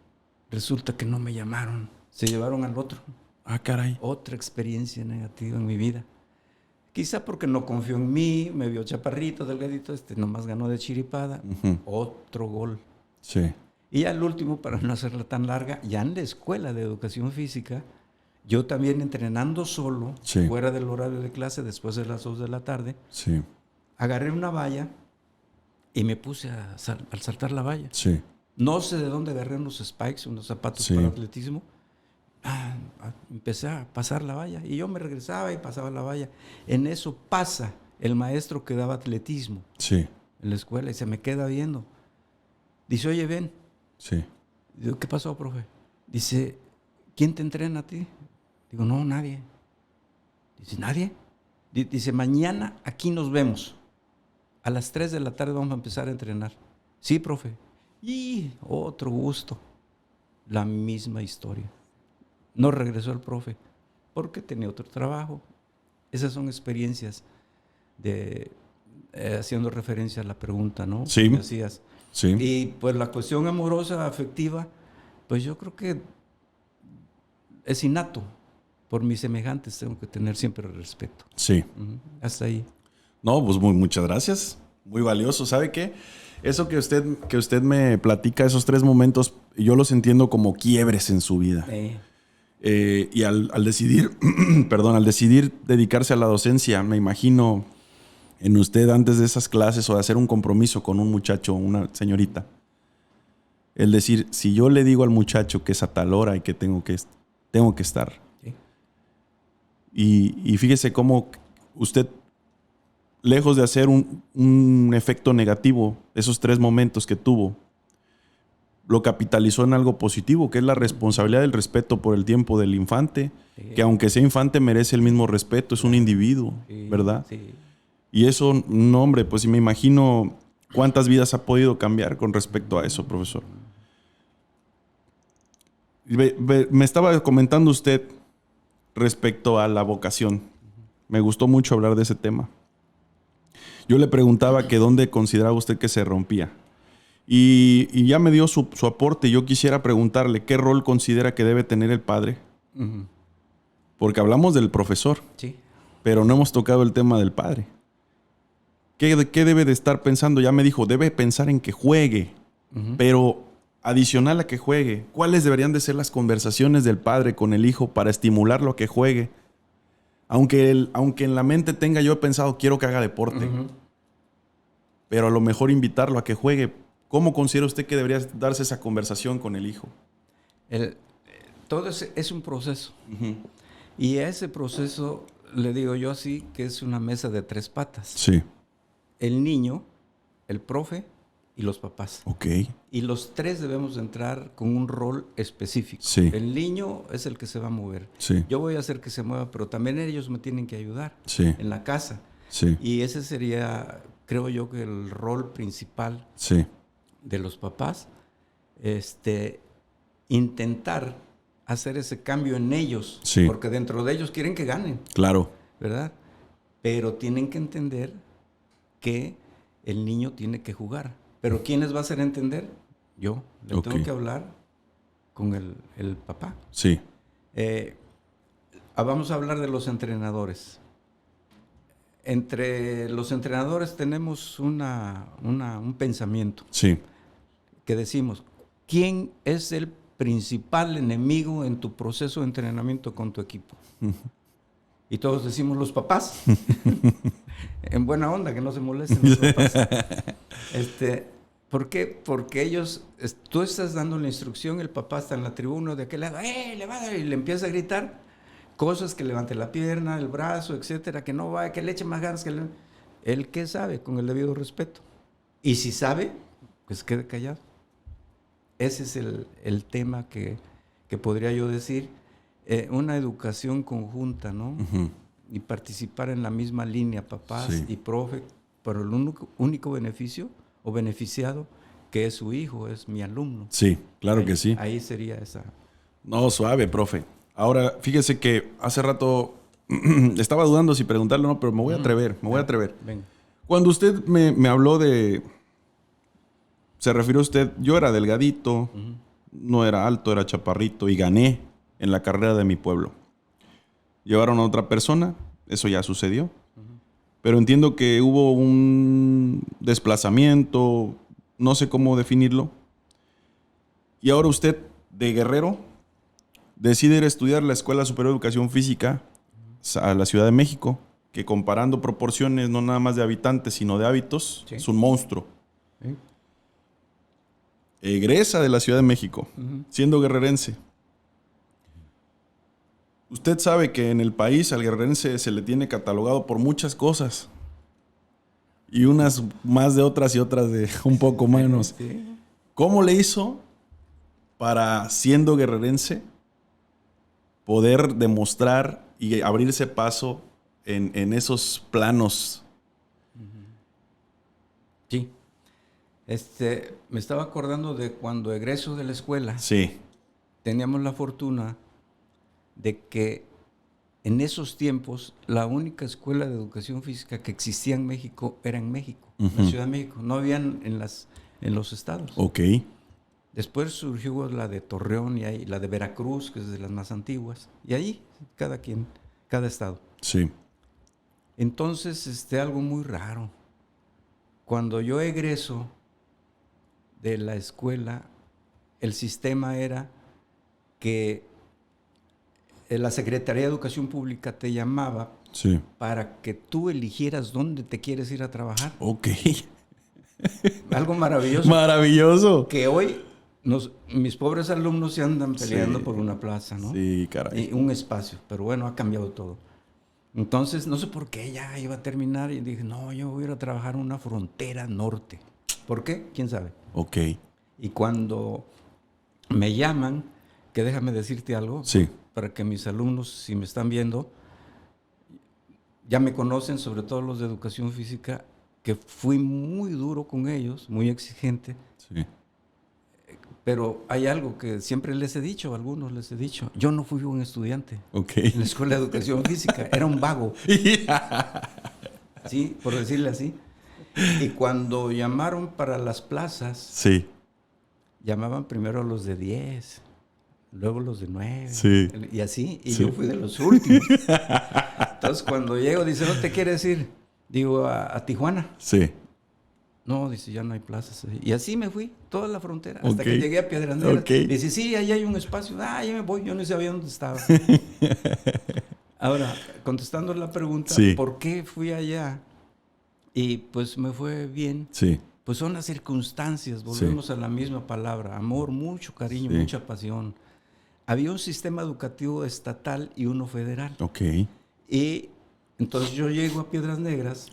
resulta que no me llamaron. Se llevaron al otro. Ah, caray. Otra experiencia negativa en mi vida. Quizá porque no confió en mí, me vio chaparrito, delgadito, nomás ganó de chiripada. Uh-huh. Otro gol. Sí. Y ya el último, para no hacerla tan larga, ya en la escuela de educación física, yo también entrenando solo, fuera del horario de clase, después de las 2 de la tarde, agarré una valla y me puse al saltar la valla. Sí. No sé de dónde agarré unos spikes, unos zapatos para atletismo. Empecé a pasar la valla y yo me regresaba y pasaba la valla. En eso pasa el maestro que daba atletismo en la escuela y se me queda viendo. Dice, oye, ven. Digo, ¿qué pasó, profe? Dice, ¿quién te entrena a ti? Digo, no, nadie. Dice, ¿nadie? Dice, mañana aquí nos vemos. A las 3 de la tarde vamos a empezar a entrenar. Sí, profe. Y otro gusto, la misma historia. No regresó el profe porque tenía otro trabajo. Esas son experiencias haciendo referencia a la pregunta, ¿no? Sí. Que decías. Sí. Y pues la cuestión amorosa, afectiva, pues yo creo que es innato. Por mis semejantes tengo que tener siempre respeto. Sí. Hasta ahí. No, pues muchas gracias. Muy valioso. ¿Sabe qué? Eso que usted me platica, esos 3 momentos, yo los entiendo como quiebres en su vida. Y al decidir, al decidir dedicarse a la docencia, me imagino en usted antes de esas clases o de hacer un compromiso con un muchacho, una señorita, el decir, si yo le digo al muchacho que es a tal hora y que tengo que estar. Sí. Y fíjese cómo usted, lejos de hacer un efecto negativo, esos 3 momentos que tuvo, lo capitalizó en algo positivo, que es la responsabilidad del respeto por el tiempo del infante, que aunque sea infante merece el mismo respeto, es un individuo, ¿verdad? Sí. Y eso, no, hombre, pues me imagino cuántas vidas ha podido cambiar con respecto a eso, profesor. Me estaba comentando usted respecto a la vocación. Me gustó mucho hablar de ese tema. Yo le preguntaba que dónde consideraba usted que se rompía. Y ya me dio su aporte. Yo quisiera preguntarle qué rol considera que debe tener el padre. Uh-huh. Porque hablamos del profesor, pero no hemos tocado el tema del padre. ¿Qué debe de estar pensando? Ya me dijo, debe pensar en que juegue. Uh-huh. Pero adicional a que juegue, ¿cuáles deberían de ser las conversaciones del padre con el hijo para estimularlo a que juegue? Aunque en la mente tenga yo pensado, quiero que haga deporte. Uh-huh. Pero a lo mejor invitarlo a que juegue ¿Cómo considera usted que debería darse esa conversación con el hijo? Todo es un proceso. Uh-huh. Y a ese proceso le digo yo así, que es una mesa de 3 patas. Sí. El niño, el profe y los papás. Ok. Y los 3 debemos de entrar con un rol específico. Sí. El niño es el que se va a mover. Sí. Yo voy a hacer que se mueva, pero también ellos me tienen que ayudar Sí. en la casa. Sí. Y ese sería, creo yo, que el rol principal Sí. de los papás. Intentar hacer ese cambio en ellos. Sí. Porque dentro de ellos quieren que ganen. Claro. ¿Verdad? Pero tienen que entender que el niño tiene que jugar. ¿Pero quién les va a hacer entender? Yo. Le tengo que hablar con el papá. Sí. Vamos a hablar de los entrenadores. Entre los entrenadores tenemos un pensamiento. Sí. Que decimos, ¿quién es el principal enemigo en tu proceso de entrenamiento con tu equipo? Y todos decimos los papás. En buena onda, que no se molesten los papás. ¿Por qué? Porque ellos, tú estás dando la instrucción, el papá está en la tribuna de aquel lado, y le empieza a gritar cosas, que levante la pierna, el brazo, etcétera, que no va, que le eche más ganas. Él que sabe, con el debido respeto. Y si sabe, pues quede callado. Ese es el tema que podría yo decir. Una educación conjunta, ¿no? Uh-huh. Y participar en la misma línea, papás y profe, pero el único beneficio o beneficiado que es su hijo, es mi alumno. Sí, claro que sí. Ahí sería esa. No, suave, profe. Ahora, fíjese que hace rato estaba dudando si preguntarle o no, pero me voy a atrever, Venga. Cuando usted me habló se refirió a usted, yo era delgadito, uh-huh. No era alto, era chaparrito y gané en la carrera de mi pueblo. Llevaron a otra persona, eso ya sucedió. Uh-huh. Pero entiendo que hubo un desplazamiento, no sé cómo definirlo. Y ahora usted, de Guerrero, decide ir a estudiar la Escuela Superior de Educación Física a la Ciudad de México, que comparando proporciones no nada más de habitantes, sino de hábitos, es un monstruo. Sí. Egresa de la Ciudad de México, uh-huh. Siendo guerrerense. Usted sabe que en el país al guerrerense se le tiene catalogado por muchas cosas. Y unas más de otras y otras de un poco menos. Sí. ¿Cómo le hizo para, siendo guerrerense, poder demostrar y abrirse paso en esos planos? Sí. Me estaba acordando de cuando egreso de la escuela. Sí. Teníamos la fortuna de que en esos tiempos la única escuela de educación física que existía en México era en México, uh-huh. En la Ciudad de México. No habían en los estados. Ok. Después surgió la de Torreón y ahí, la de Veracruz, que es de las más antiguas. Y ahí, cada estado. Sí. Entonces, algo muy raro. Cuando yo egreso de la escuela, el sistema era que la Secretaría de Educación Pública te llamaba para que tú eligieras dónde te quieres ir a trabajar. Ok. Algo maravilloso. Maravilloso. Que hoy mis pobres alumnos se andan peleando por una plaza, ¿no? Sí, caray. Y un espacio, pero bueno, ha cambiado todo. Entonces, no sé por qué ya iba a terminar y dije, no, yo voy a ir a trabajar en una frontera norte. ¿Por qué? ¿Quién sabe? Ok. Y cuando me llaman, que déjame decirte algo, para que mis alumnos, si me están viendo, ya me conocen, sobre todo los de educación física, que fui muy duro con ellos, muy exigente. Sí. Pero hay algo que siempre les he dicho, a algunos les he dicho, yo no fui un estudiante en la Escuela de Educación Física, era un vago. Sí, por decirle así. Y cuando llamaron para las plazas, llamaban primero a los de 10, luego los de 9, y así, y yo fui de los últimos. Entonces cuando llego, dice, ¿no te quieres ir? Digo, a Tijuana. Sí. No, dice, ya no hay plazas. Y así me fui, toda la frontera, hasta que llegué a Piedras Negras. Dice, sí, ahí hay un espacio. Ya me voy, yo no sabía dónde estaba. Ahora, contestando la pregunta, ¿por qué fui allá? Y pues me fue bien. Sí. Pues son las circunstancias, volvemos a la misma palabra, amor, mucho cariño, mucha pasión. Había un sistema educativo estatal y uno federal. Ok. Y entonces yo llego a Piedras Negras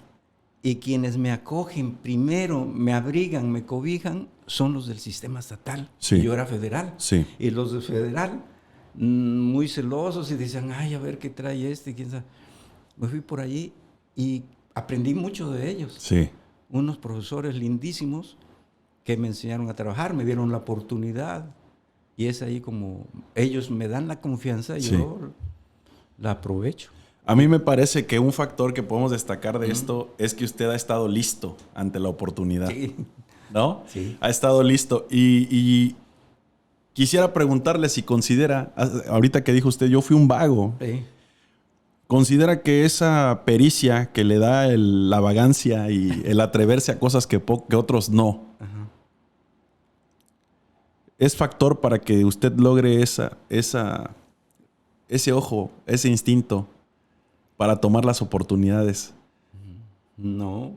y quienes me acogen primero, me abrigan, me cobijan, son los del sistema estatal. Sí. Y yo era federal. Sí. Y los de federal, muy celosos y decían, ay, a ver qué trae este, quién sabe. Me fui por allí y aprendí mucho de ellos. Sí. Unos profesores lindísimos que me enseñaron a trabajar, me dieron la oportunidad. Y es ahí como ellos me dan la confianza y yo la aprovecho. A mí me parece que un factor que podemos destacar de esto es que usted ha estado listo ante la oportunidad. Sí. ¿No? Sí. Ha estado listo. Y quisiera preguntarle si considera, ahorita que dijo usted, yo fui un vago. Sí. ¿Considera que esa pericia que le da la vagancia y el atreverse a cosas que otros no, Ajá. es factor para que usted logre ese ojo, ese instinto para tomar las oportunidades? No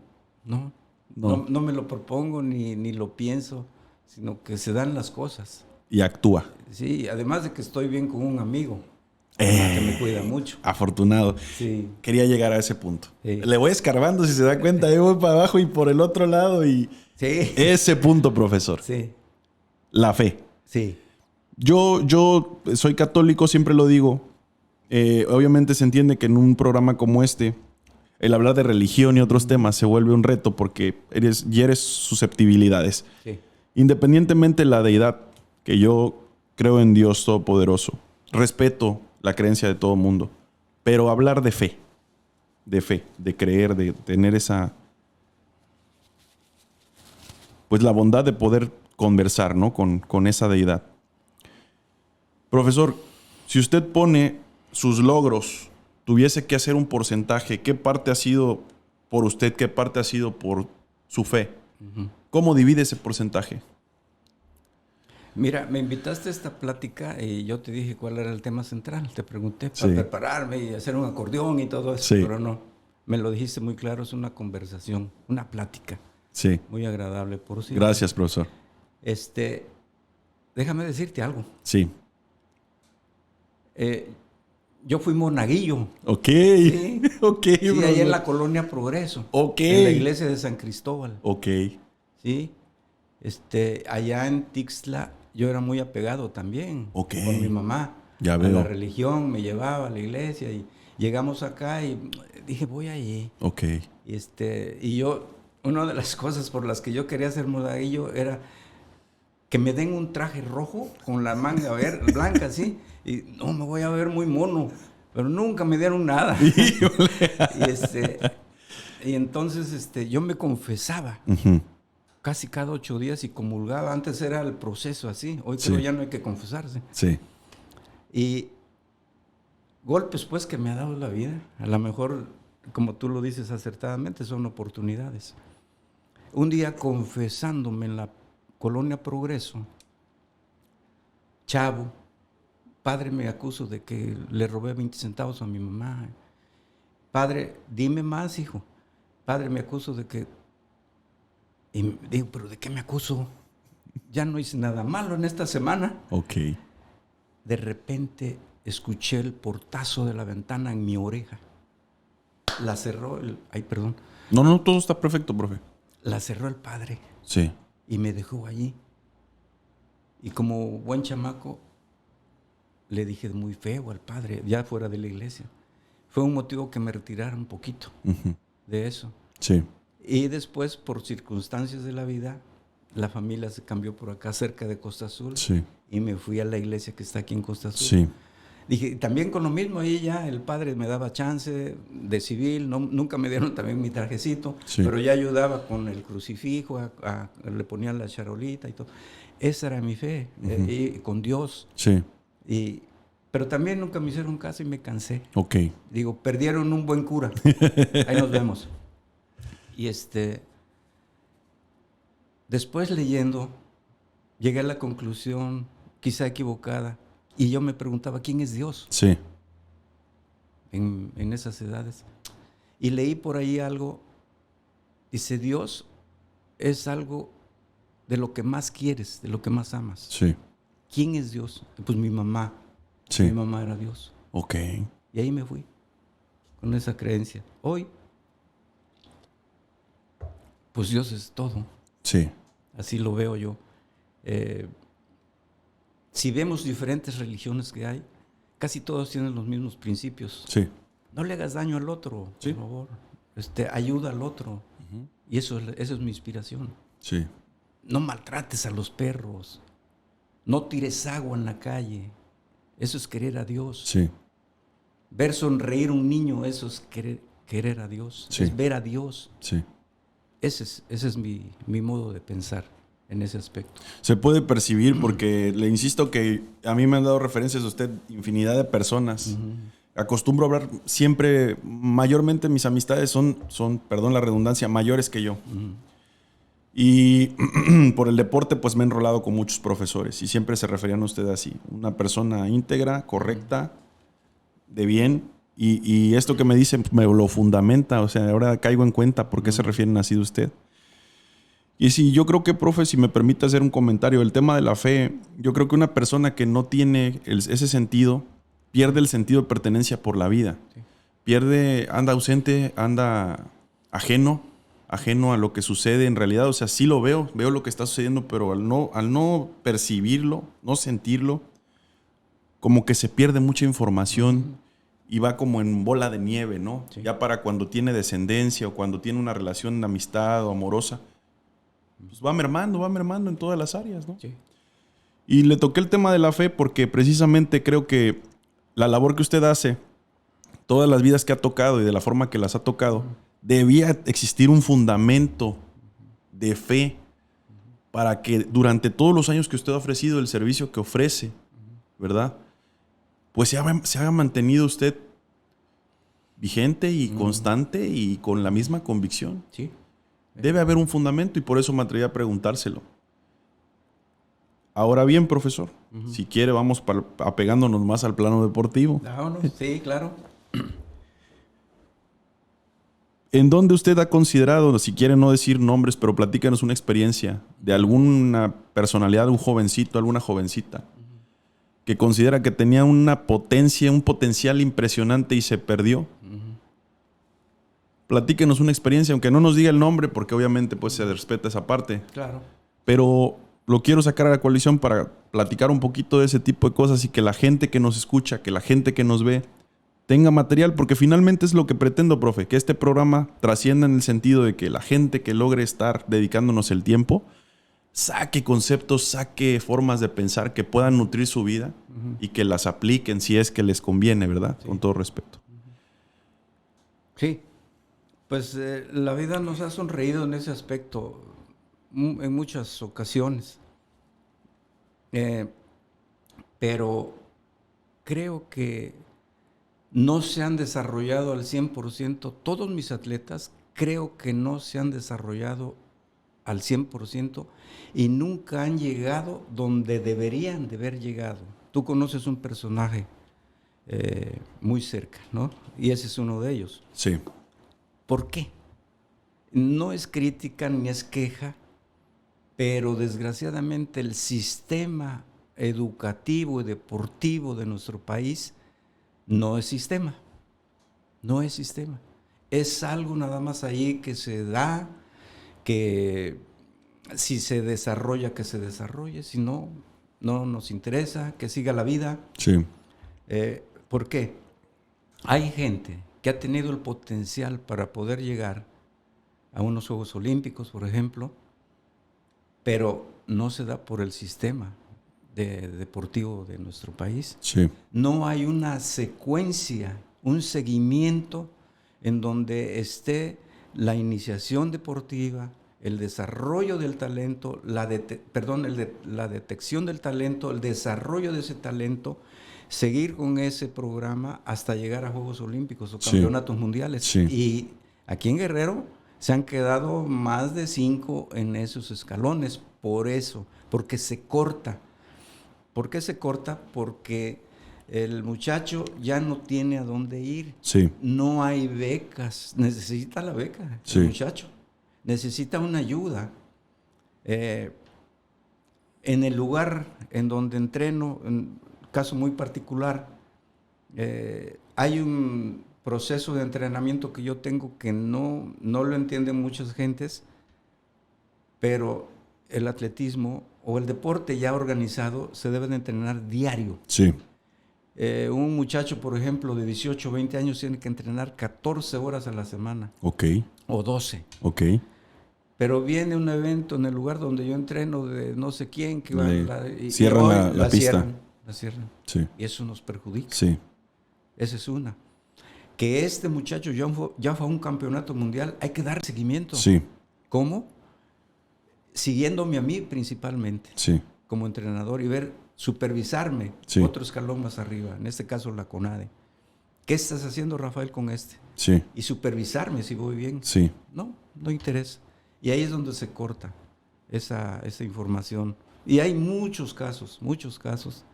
me lo propongo ni lo pienso, sino que se dan las cosas. Y actúa. Sí, además de que estoy bien con un amigo que me cuida mucho. Afortunado. Sí. Quería llegar a ese punto. Sí. Le voy escarbando, si se da cuenta, yo voy para abajo y por el otro lado. Y Sí. ese punto, profesor. Sí. La fe. Sí. Yo soy católico, siempre lo digo. Obviamente se entiende que en un programa como este, el hablar de religión y otros temas se vuelve un reto porque hieres susceptibilidades. Sí. Independientemente de la deidad, que yo creo en Dios Todopoderoso, respeto la creencia de todo mundo, pero hablar de fe, de creer, de tener pues la bondad de poder conversar, ¿no? con esa deidad. Profesor, si usted pone sus logros, tuviese que hacer un porcentaje, ¿qué parte ha sido por usted, qué parte ha sido por su fe? Uh-huh. ¿Cómo divide ese porcentaje? Mira, me invitaste a esta plática y yo te dije cuál era el tema central. Te pregunté para prepararme y hacer un acordeón y todo eso, pero no. Me lo dijiste muy claro, es una conversación, una plática. Sí. Muy agradable, por cierto. Gracias, profesor. Déjame decirte algo. Sí. Yo fui monaguillo. Ok. Sí, ok. sí, ahí en la colonia Progreso. Ok. En la iglesia de San Cristóbal. Ok. Sí. Allá en Tixla yo era muy apegado también. Ok. Con mi mamá. Ya a veo. la religión, me llevaba a la iglesia y llegamos acá y dije, voy allí. Ok. Y yo, una de las cosas por las que yo quería ser monaguillo era que me den un traje rojo con la manga blanca, así. Y no, me voy a ver muy mono. Pero nunca me dieron nada. Y entonces yo me confesaba. Uh-huh. Casi cada 8 días y comulgaba. Antes era el proceso así. Hoy creo ya no hay que confesarse. Sí. Y golpes pues que me ha dado la vida. A lo mejor, como tú lo dices acertadamente, son oportunidades. Un día confesándome en la colonia Progreso, chavo, padre, me acuso de que le robé 20 centavos a mi mamá. Padre, dime más, hijo. Padre, me acuso de que... Y digo, ¿pero de qué me acuso? Ya no hice nada malo en esta semana. Ok. De repente escuché el portazo de la ventana en mi oreja. La cerró Ay, perdón. No, todo está perfecto, profe. La cerró el padre. Sí. Y me dejó allí. Y como buen chamaco, le dije muy feo al padre, ya fuera de la iglesia. Fue un motivo que me retirara un poquito de eso. Sí. Y después, por circunstancias de la vida, la familia se cambió por acá, cerca de Costa Azul. Sí. Y me fui a la iglesia que está aquí en Costa Azul. Sí. Dije, también con lo mismo, ahí ya el padre me daba chance de civil, nunca me dieron también mi trajecito, pero ya ayudaba con el crucifijo, le ponían la charolita y todo. Esa era mi fe, y con Dios. Sí. Pero también nunca me hicieron caso y me cansé. Ok. Digo, perdieron un buen cura. Ahí nos vemos. Y después leyendo, llegué a la conclusión, quizá equivocada, y yo me preguntaba, ¿quién es Dios? Sí. En esas edades. Y leí por ahí algo, dice, Dios es algo de lo que más quieres, de lo que más amas. Sí. ¿Quién es Dios? Pues mi mamá. Sí. Mi mamá era Dios. Ok. Y ahí me fui, con esa creencia. Hoy, pues Dios es todo. Sí. Así lo veo yo. Si vemos diferentes religiones que hay, casi todos tienen los mismos principios. Sí. No le hagas daño al otro, Sí. por favor. Ayuda al otro. Y eso es mi inspiración. Sí. No maltrates a los perros. No tires agua en la calle. Eso es querer a Dios. Sí. Ver sonreír a un niño, eso es querer a Dios. Sí. Es ver a Dios. Sí. Ese es mi modo de pensar en ese aspecto. Se puede percibir porque le insisto que a mí me han dado referencias de usted infinidad de personas. Acostumbro a hablar siempre, mayormente mis amistades son, perdón la redundancia, mayores que yo. Y por el deporte pues me he enrolado con muchos profesores y siempre se referían a usted así. Una persona íntegra, correcta, de bien. Y esto que me dice me lo fundamenta. O sea, ahora caigo en cuenta por qué se refieren así de usted. Y sí, yo creo que, profe, si me permite hacer un comentario, el tema de la fe, yo creo que una persona que no tiene ese sentido, pierde el sentido de pertenencia por la vida. Sí. Pierde, anda ausente, anda ajeno a lo que sucede en realidad. O sea, sí lo veo lo que está sucediendo, pero al no percibirlo, no sentirlo, como que se pierde mucha información y va como en bola de nieve, ¿no? Sí. Ya para cuando tiene descendencia o cuando tiene una relación de amistad o amorosa, pues va mermando en todas las áreas, ¿no? Sí. Y le toqué el tema de la fe porque precisamente creo que la labor que usted hace, todas las vidas que ha tocado y de la forma que las ha tocado, debía existir un fundamento de fe para que durante todos los años que usted ha ofrecido el servicio que ofrece, ¿verdad? Pues se haya mantenido usted vigente y constante y con la misma convicción. Sí. Debe haber un fundamento y por eso me atreví a preguntárselo. Ahora bien, profesor, si quiere vamos apegándonos más al plano deportivo. Sí, claro. ¿En dónde usted ha considerado, si quiere no decir nombres, pero platícanos una experiencia de alguna personalidad, un jovencito, alguna jovencita, que considera que tenía una potencia, un potencial impresionante y se perdió? Platíquenos una experiencia, aunque no nos diga el nombre, porque obviamente pues, se respeta esa parte. Claro. Pero lo quiero sacar a la coalición para platicar un poquito de ese tipo de cosas y que la gente que nos escucha, que la gente que nos ve, tenga material, porque finalmente es lo que pretendo, profe, que este programa trascienda en el sentido de que la gente que logre estar dedicándonos el tiempo saque conceptos, saque formas de pensar que puedan nutrir su vida y que las apliquen si es que les conviene, ¿verdad? Sí. Con todo respeto. Sí. Pues la vida nos ha sonreído en ese aspecto en muchas ocasiones. Pero creo que no se han desarrollado al 100%. Todos mis atletas creo que no se han desarrollado al 100% y nunca han llegado donde deberían de haber llegado. Tú conoces un personaje muy cerca, ¿no? Y ese es uno de ellos. Sí. ¿Por qué? No es crítica ni es queja, pero desgraciadamente el sistema educativo y deportivo de nuestro país no es sistema. No es sistema. Es algo nada más ahí que se da, que si se desarrolla, que se desarrolle, si no, no nos interesa, que siga la vida. Sí. ¿Por qué? Hay gente que ha tenido el potencial para poder llegar a unos Juegos Olímpicos, por ejemplo, pero no se da por el sistema deportivo de nuestro país. Sí. No hay una secuencia, un seguimiento en donde esté la iniciación deportiva, el desarrollo del talento, la detección del talento, el desarrollo de ese talento, seguir con ese programa hasta llegar a Juegos Olímpicos o campeonatos mundiales. Sí. Y aquí en Guerrero se han quedado más de 5 en esos escalones, por eso, porque se corta. ¿Por qué se corta? Porque el muchacho ya no tiene a dónde ir. Sí. No hay becas. Necesita la beca, sí. el muchacho. Necesita una ayuda. En el lugar en donde entreno, en caso muy particular, hay un proceso de entrenamiento que yo tengo que no lo entienden muchas gentes, pero el atletismo o el deporte ya organizado se debe de entrenar diario. Sí. Un muchacho, por ejemplo, de 18 o 20 años tiene que entrenar 14 horas a la semana. Ok. O 12. Ok. Pero viene un evento en el lugar donde yo entreno de no sé quién que cierran la pista. La cierran. Sí. Y eso nos perjudica. Sí. Esa es una. Que este muchacho ya fue a un campeonato mundial, hay que dar seguimiento. Sí. ¿Cómo? Siguiéndome a mí principalmente, Sí. como entrenador, y supervisarme Sí. otro escalón más arriba, en este caso la CONADE. ¿Qué estás haciendo, Rafael, con este? Sí. Y supervisarme si voy bien. Sí. No interesa. Y ahí es donde se corta esa información. Y hay muchos casos, muchos casos.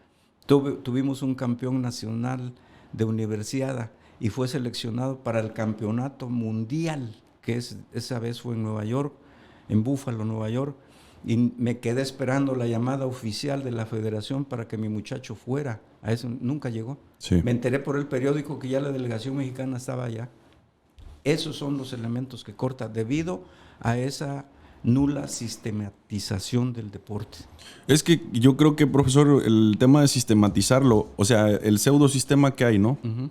Tuvimos un campeón nacional de universidad y fue seleccionado para el campeonato mundial, que esa vez fue en Nueva York, en Buffalo, Nueva York, y me quedé esperando la llamada oficial de la federación para que mi muchacho fuera. A eso nunca llegó. Sí. Me enteré por el periódico que ya la delegación mexicana estaba allá. Esos son los elementos que corta debido a esa nula sistematización del deporte. Es que yo creo que, profesor, el tema de sistematizarlo, o sea, el pseudosistema que hay, ¿no? Uh-huh.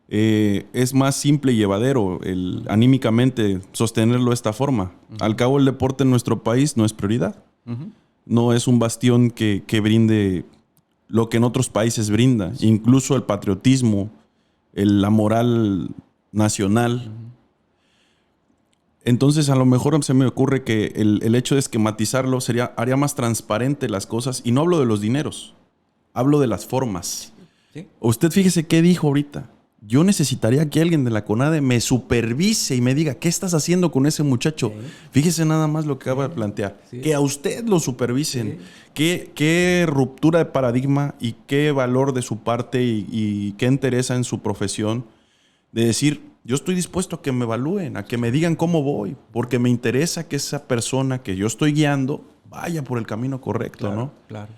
Es más simple y llevadero anímicamente sostenerlo de esta forma. Uh-huh. Al cabo, el deporte en nuestro país no es prioridad. Uh-huh. No es un bastión que brinde lo que en otros países brinda. Sí. Incluso el patriotismo, la moral nacional. Uh-huh. Entonces, a lo mejor se me ocurre que el hecho de esquematizarlo haría más transparente las cosas. Y no hablo de los dineros, hablo de las formas. ¿Sí? Usted fíjese qué dijo ahorita. Yo necesitaría que alguien de la CONADE me supervise y me diga, ¿qué estás haciendo con ese muchacho? Sí. Fíjese nada más lo que acaba de plantear. Sí. Que a usted lo supervisen. Sí. ¿Qué ruptura de paradigma y qué valor de su parte y qué interesa en su profesión de decir, yo estoy dispuesto a que me evalúen, a que me digan cómo voy, porque me interesa que esa persona que yo estoy guiando vaya por el camino correcto, claro, ¿no? Claro.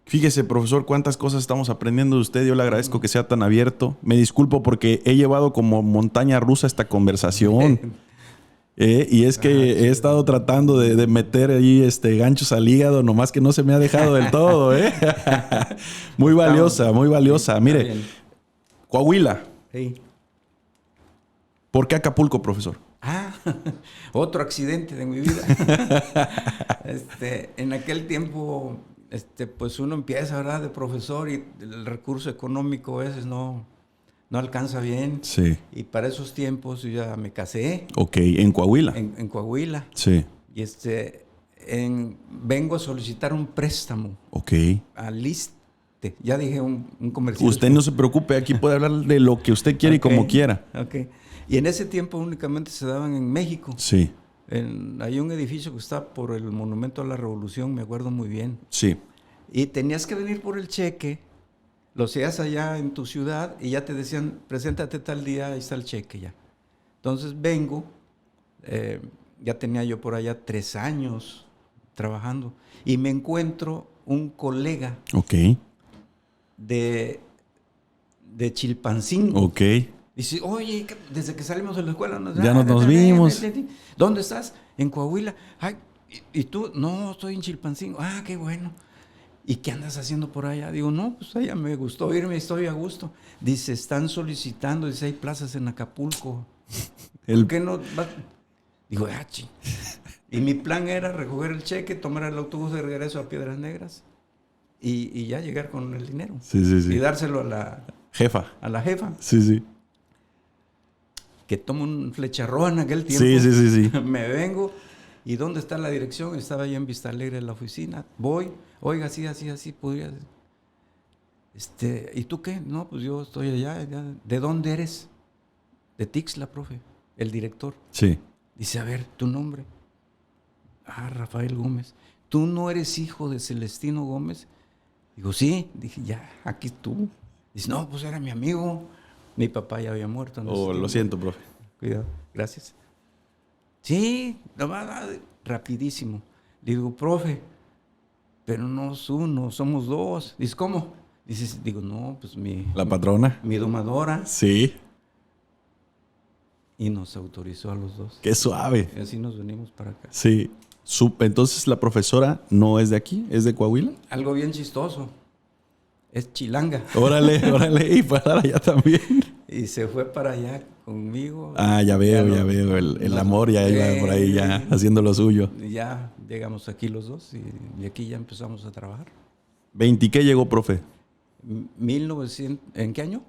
Fíjese, profesor, cuántas cosas estamos aprendiendo de usted. Yo le agradezco que sea tan abierto. Me disculpo porque he llevado como montaña rusa esta conversación. Y es que he estado tratando de meter ahí ganchos al hígado, nomás que no se me ha dejado del todo. Muy valiosa, muy valiosa. Mire, Coahuila. Sí. ¿Por qué Acapulco, profesor? Otro accidente de mi vida. En aquel tiempo... pues uno empieza, ¿verdad?, de profesor y el recurso económico a veces no alcanza bien. Sí. Y para esos tiempos yo ya me casé. Ok, ¿en Coahuila? En Coahuila. Sí. Y vengo a solicitar un préstamo. Ok. Al ISSSTE. Ya dije un comercial. Usted no se preocupe, aquí puede hablar de lo que usted quiere y como quiera. Ok. Y en ese tiempo únicamente se daban en México. Sí. Hay un edificio que está por el Monumento a la Revolución, me acuerdo muy bien. Sí. Y tenías que venir por el cheque, lo hacías allá en tu ciudad y ya te decían, preséntate tal día, ahí está el cheque ya. Entonces vengo, ya tenía yo por allá 3 años trabajando y me encuentro un colega de Chilpancingo. Ok. Dice, oye, desde que salimos de la escuela ya nos vimos. ¿Dónde estás? En Coahuila. Ay, ¿y tú? No, estoy en Chilpancingo. Ah, qué bueno. ¿Y qué andas haciendo por allá? Digo, no, pues allá me gustó irme, estoy a gusto. Dice, están solicitando, dice, hay plazas en Acapulco. ¿Por qué no vas? Digo, Y mi plan era recoger el cheque, tomar el autobús de regreso a Piedras Negras y ya llegar con el dinero. Sí. Y dárselo a la jefa. A la jefa. Sí. Que tomo un flecharrón en aquel tiempo. Sí. Me vengo. ¿Y dónde está la dirección? Estaba allá en Vista Alegre en la oficina. Voy. Oiga, así, podría. ¿Y tú qué? No, pues yo estoy allá. ¿De dónde eres? De Tixla, profe. El director. Sí. Dice, a ver, ¿tu nombre? Rafael Gómez. ¿Tú no eres hijo de Celestino Gómez? Digo, sí. Dije, ya, aquí tú. Dice, no, pues era mi amigo. Mi papá ya había muerto. Lo siento, profe. Cuidado, gracias. Sí, rapidísimo. Le digo, profe, pero no es uno, somos dos. Dice, ¿cómo? Digo, no, pues ¿La patrona? mi domadora. Sí. Y nos autorizó a los dos. Qué suave. Y así nos venimos para acá. Sí. Entonces la profesora no es de aquí, es de Coahuila. Algo bien chistoso. Es chilanga. Órale, órale. Y para allá también. Y se fue para allá conmigo. Ah, ya veo. El amor ya iba por ahí ya haciendo lo suyo. Y ya llegamos aquí los dos y aquí ya empezamos a trabajar. ¿20 qué llegó, profe? 1900, ¿en qué año?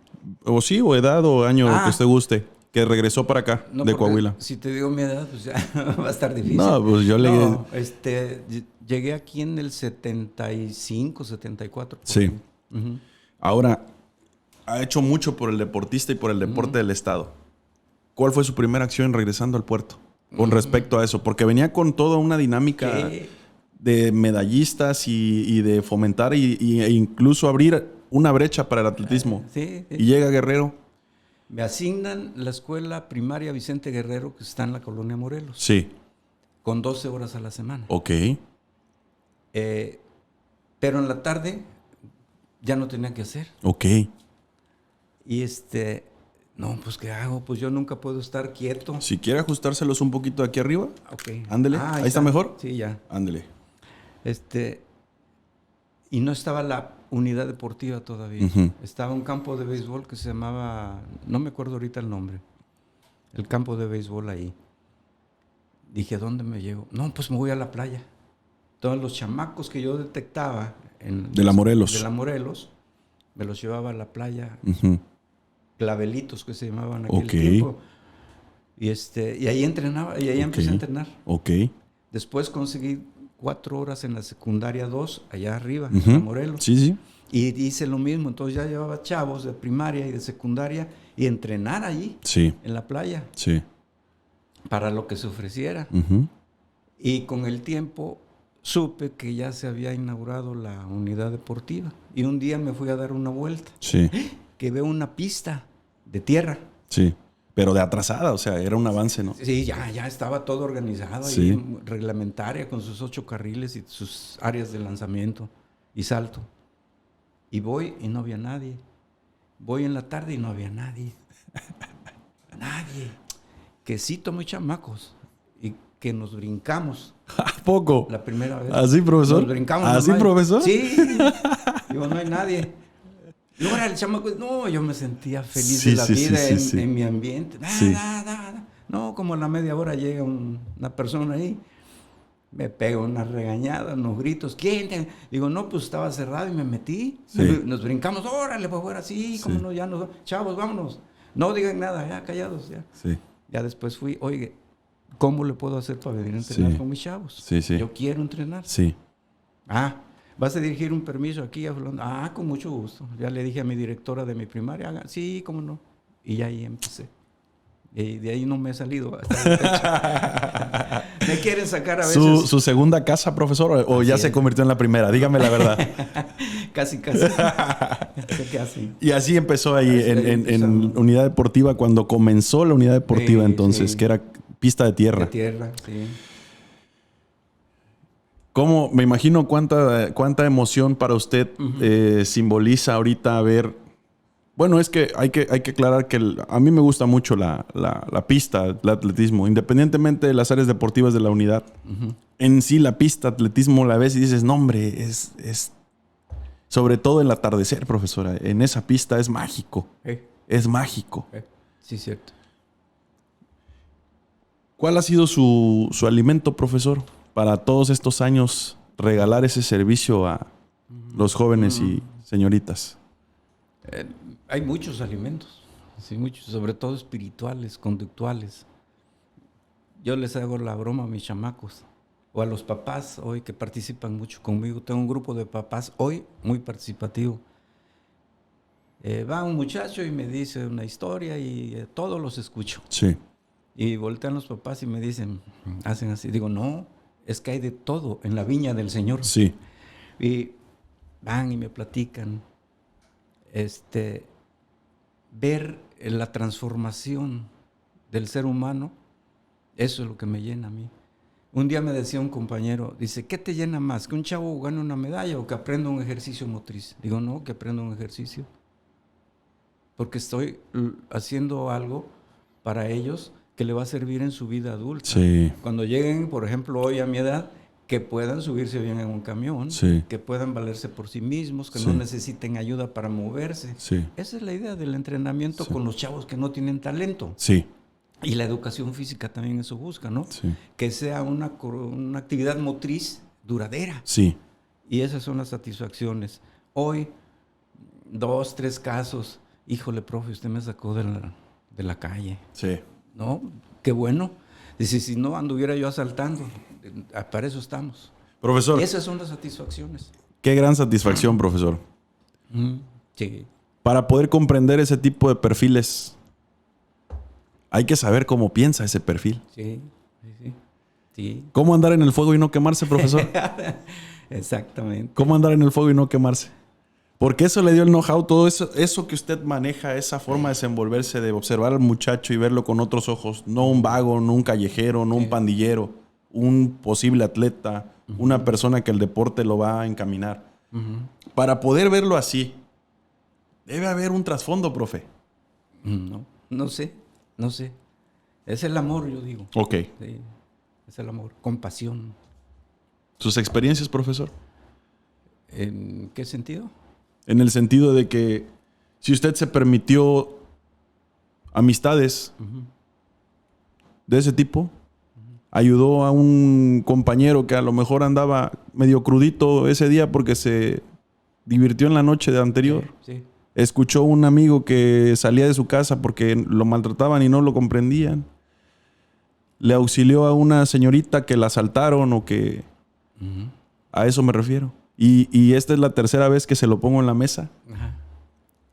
O sí, o edad o año que usted guste. Que regresó para acá, No, de Coahuila. Si te digo mi edad, pues ya va a estar difícil. No, pues yo le... No, llegué aquí en el 75, 74. Sí. Ahora, ha hecho mucho por el deportista y por el deporte del estado. ¿Cuál fue su primera acción regresando al puerto con respecto a eso? Porque venía con toda una dinámica de medallistas y de fomentar e incluso abrir una brecha para el atletismo. Sí. Y llega Guerrero. Me asignan la escuela primaria Vicente Guerrero, que está en la colonia Morelos. Sí. Con 12 horas a la semana. Ok. Pero en la tarde ya no tenía que hacer. Ok. Y no, pues ¿qué hago? Pues yo nunca puedo estar quieto. Si quiere ajustárselos un poquito aquí arriba. Ok. Ándele. Ahí está mejor. Sí, ya. Ándele. Y no estaba la unidad deportiva todavía. Uh-huh. Estaba un campo de béisbol que se llamaba, no me acuerdo ahorita el nombre, el campo de béisbol ahí. Dije, ¿dónde me llevo? No, pues me voy a la playa. Todos los chamacos que yo detectaba de la Morelos. De la Morelos, me los llevaba a la playa. Uh-huh. Clavelitos que se llamaban aquel tiempo. Y ahí entrenaba, y ahí empecé a entrenar. Ok. Después conseguí 4 horas en la secundaria 2, allá arriba, uh-huh. en Morelos. Sí. Y hice lo mismo, entonces ya llevaba chavos de primaria y de secundaria y entrenar allí, en la playa, para lo que se ofreciera. Uh-huh. Y con el tiempo supe que ya se había inaugurado la unidad deportiva. Y un día me fui a dar una vuelta, que veo una pista de tierra. Sí. Pero de atrasada, o sea, era un avance, ¿no? Sí, ya estaba todo organizado, ahí, reglamentaria, con sus 8 carriles y sus áreas de lanzamiento y salto. Y voy y no había nadie. Voy en la tarde y no había nadie. Nadie. Que sí tomé chamacos y que nos brincamos. ¿A poco? La primera vez. ¿Así, profesor? Nos brincamos. ¿Así, profesor? Sí. Digo, no hay nadie. No era el chamaco. No, yo me sentía feliz de la vida en mi ambiente. No, como a la media hora llega una persona ahí. Me pega una regañada, unos gritos. ¿Quién? Digo, no, pues estaba cerrado y me metí. Nos brincamos. Órale, pues fuera. Sí, cómo no, ya nos... Chavos, vámonos. No digan nada, ya callados. Ya. Ya después fui, oye, ¿cómo le puedo hacer para venir a entrenar con mis chavos? Yo quiero entrenar. ¿Vas a dirigir un permiso aquí? Con mucho gusto. Ya le dije a mi directora de mi primaria, sí, cómo no. Y ahí empecé. Y de ahí no me he salido. Me quieren sacar a veces. ¿Su segunda casa, profesor? ¿O ya se convirtió en la primera? Dígame la verdad. Casi. Y así empezó ahí en unidad deportiva, cuando comenzó la unidad deportiva entonces, que era pista de tierra. De tierra, sí. ¿Cómo? Me imagino cuánta emoción para usted simboliza ahorita ver... Bueno, es que hay que aclarar que a mí me gusta mucho la pista, el atletismo, independientemente de las áreas deportivas de la unidad. Uh-huh. En sí, la pista, atletismo, la ves y dices, no, hombre, es sobre todo el atardecer, profesora. En esa pista es mágico. Es mágico. Sí, cierto. ¿Cuál ha sido su alimento, profesor, para todos estos años regalar ese servicio a los jóvenes y señoritas? Hay muchos alimentos, sí, muchos, sobre todo espirituales, conductuales. Yo les hago la broma a mis chamacos o a los papás hoy que participan mucho conmigo. Tengo un grupo de papás hoy muy participativo. Va un muchacho y me dice una historia y todos los escucho. Sí. Y voltean los papás y me dicen, hacen así. Digo, no, es que hay de todo en la viña del Señor. Sí. Y van y me platican. Ver la transformación del ser humano Eso es lo que me llena a mí. Un día me decía un compañero, dice, ¿qué te llena más? ¿Que un chavo gane una medalla o que aprenda un ejercicio motriz? Digo, no, que aprenda un ejercicio. Porque estoy haciendo algo para ellos que le va a servir en su vida adulta. Sí. Cuando lleguen, por ejemplo, hoy a mi edad, que puedan subirse bien en un camión, Sí. que puedan valerse por sí mismos, que Sí. no necesiten ayuda para moverse. Sí. Esa es la idea del entrenamiento con los chavos que no tienen talento. Sí. Y la educación física también eso busca, ¿no? Sí. Que sea una actividad motriz duradera. Sí. Y esas son las satisfacciones. Hoy, 2, 3 casos. Híjole, profe, usted me sacó de la calle. Sí. ¿No? Qué bueno. Dice, si no anduviera yo asaltando, para eso estamos. Profesor, Esas son las satisfacciones. qué gran satisfacción, profesor. Sí. Para poder comprender ese tipo de perfiles, hay que saber cómo piensa ese perfil. Sí. Sí. ¿Cómo andar en el fuego y no quemarse, profesor? Exactamente. ¿Cómo andar en el fuego y no quemarse? Porque eso le dio el know-how, todo eso que usted maneja, esa forma de desenvolverse, de observar al muchacho y verlo con otros ojos, no un vago, no un callejero, no un pandillero, un posible atleta, una persona que el deporte lo va a encaminar. Para poder verlo así, debe haber un trasfondo, profe. No sé. Es el amor, yo digo. Ok. Sí, es el amor, compasión. ¿Sus experiencias, profesor? ¿En qué sentido? En el sentido de que si usted se permitió amistades de ese tipo, ayudó a un compañero que a lo mejor andaba medio crudito ese día porque se divirtió en la noche de anterior. Sí. Escuchó a un amigo que salía de su casa porque lo maltrataban y no lo comprendían. Le auxilió a una señorita que la asaltaron o que... A eso me refiero. Y esta es la tercera vez que se lo pongo en la mesa. Ajá.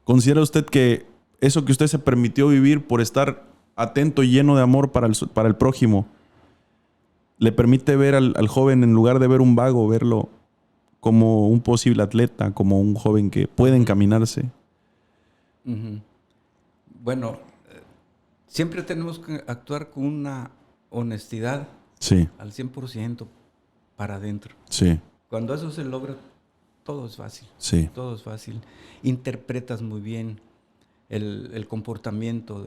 ¿Considera usted que eso que usted se permitió vivir por estar atento y lleno de amor para el prójimo, le permite ver al joven, en lugar de ver un vago, verlo como un posible atleta, como un joven que puede encaminarse? Bueno, siempre tenemos que actuar con una honestidad Sí, al 100% para adentro. sí, Cuando eso se logra, todo es fácil. sí, Todo es fácil. Interpretas muy bien el comportamiento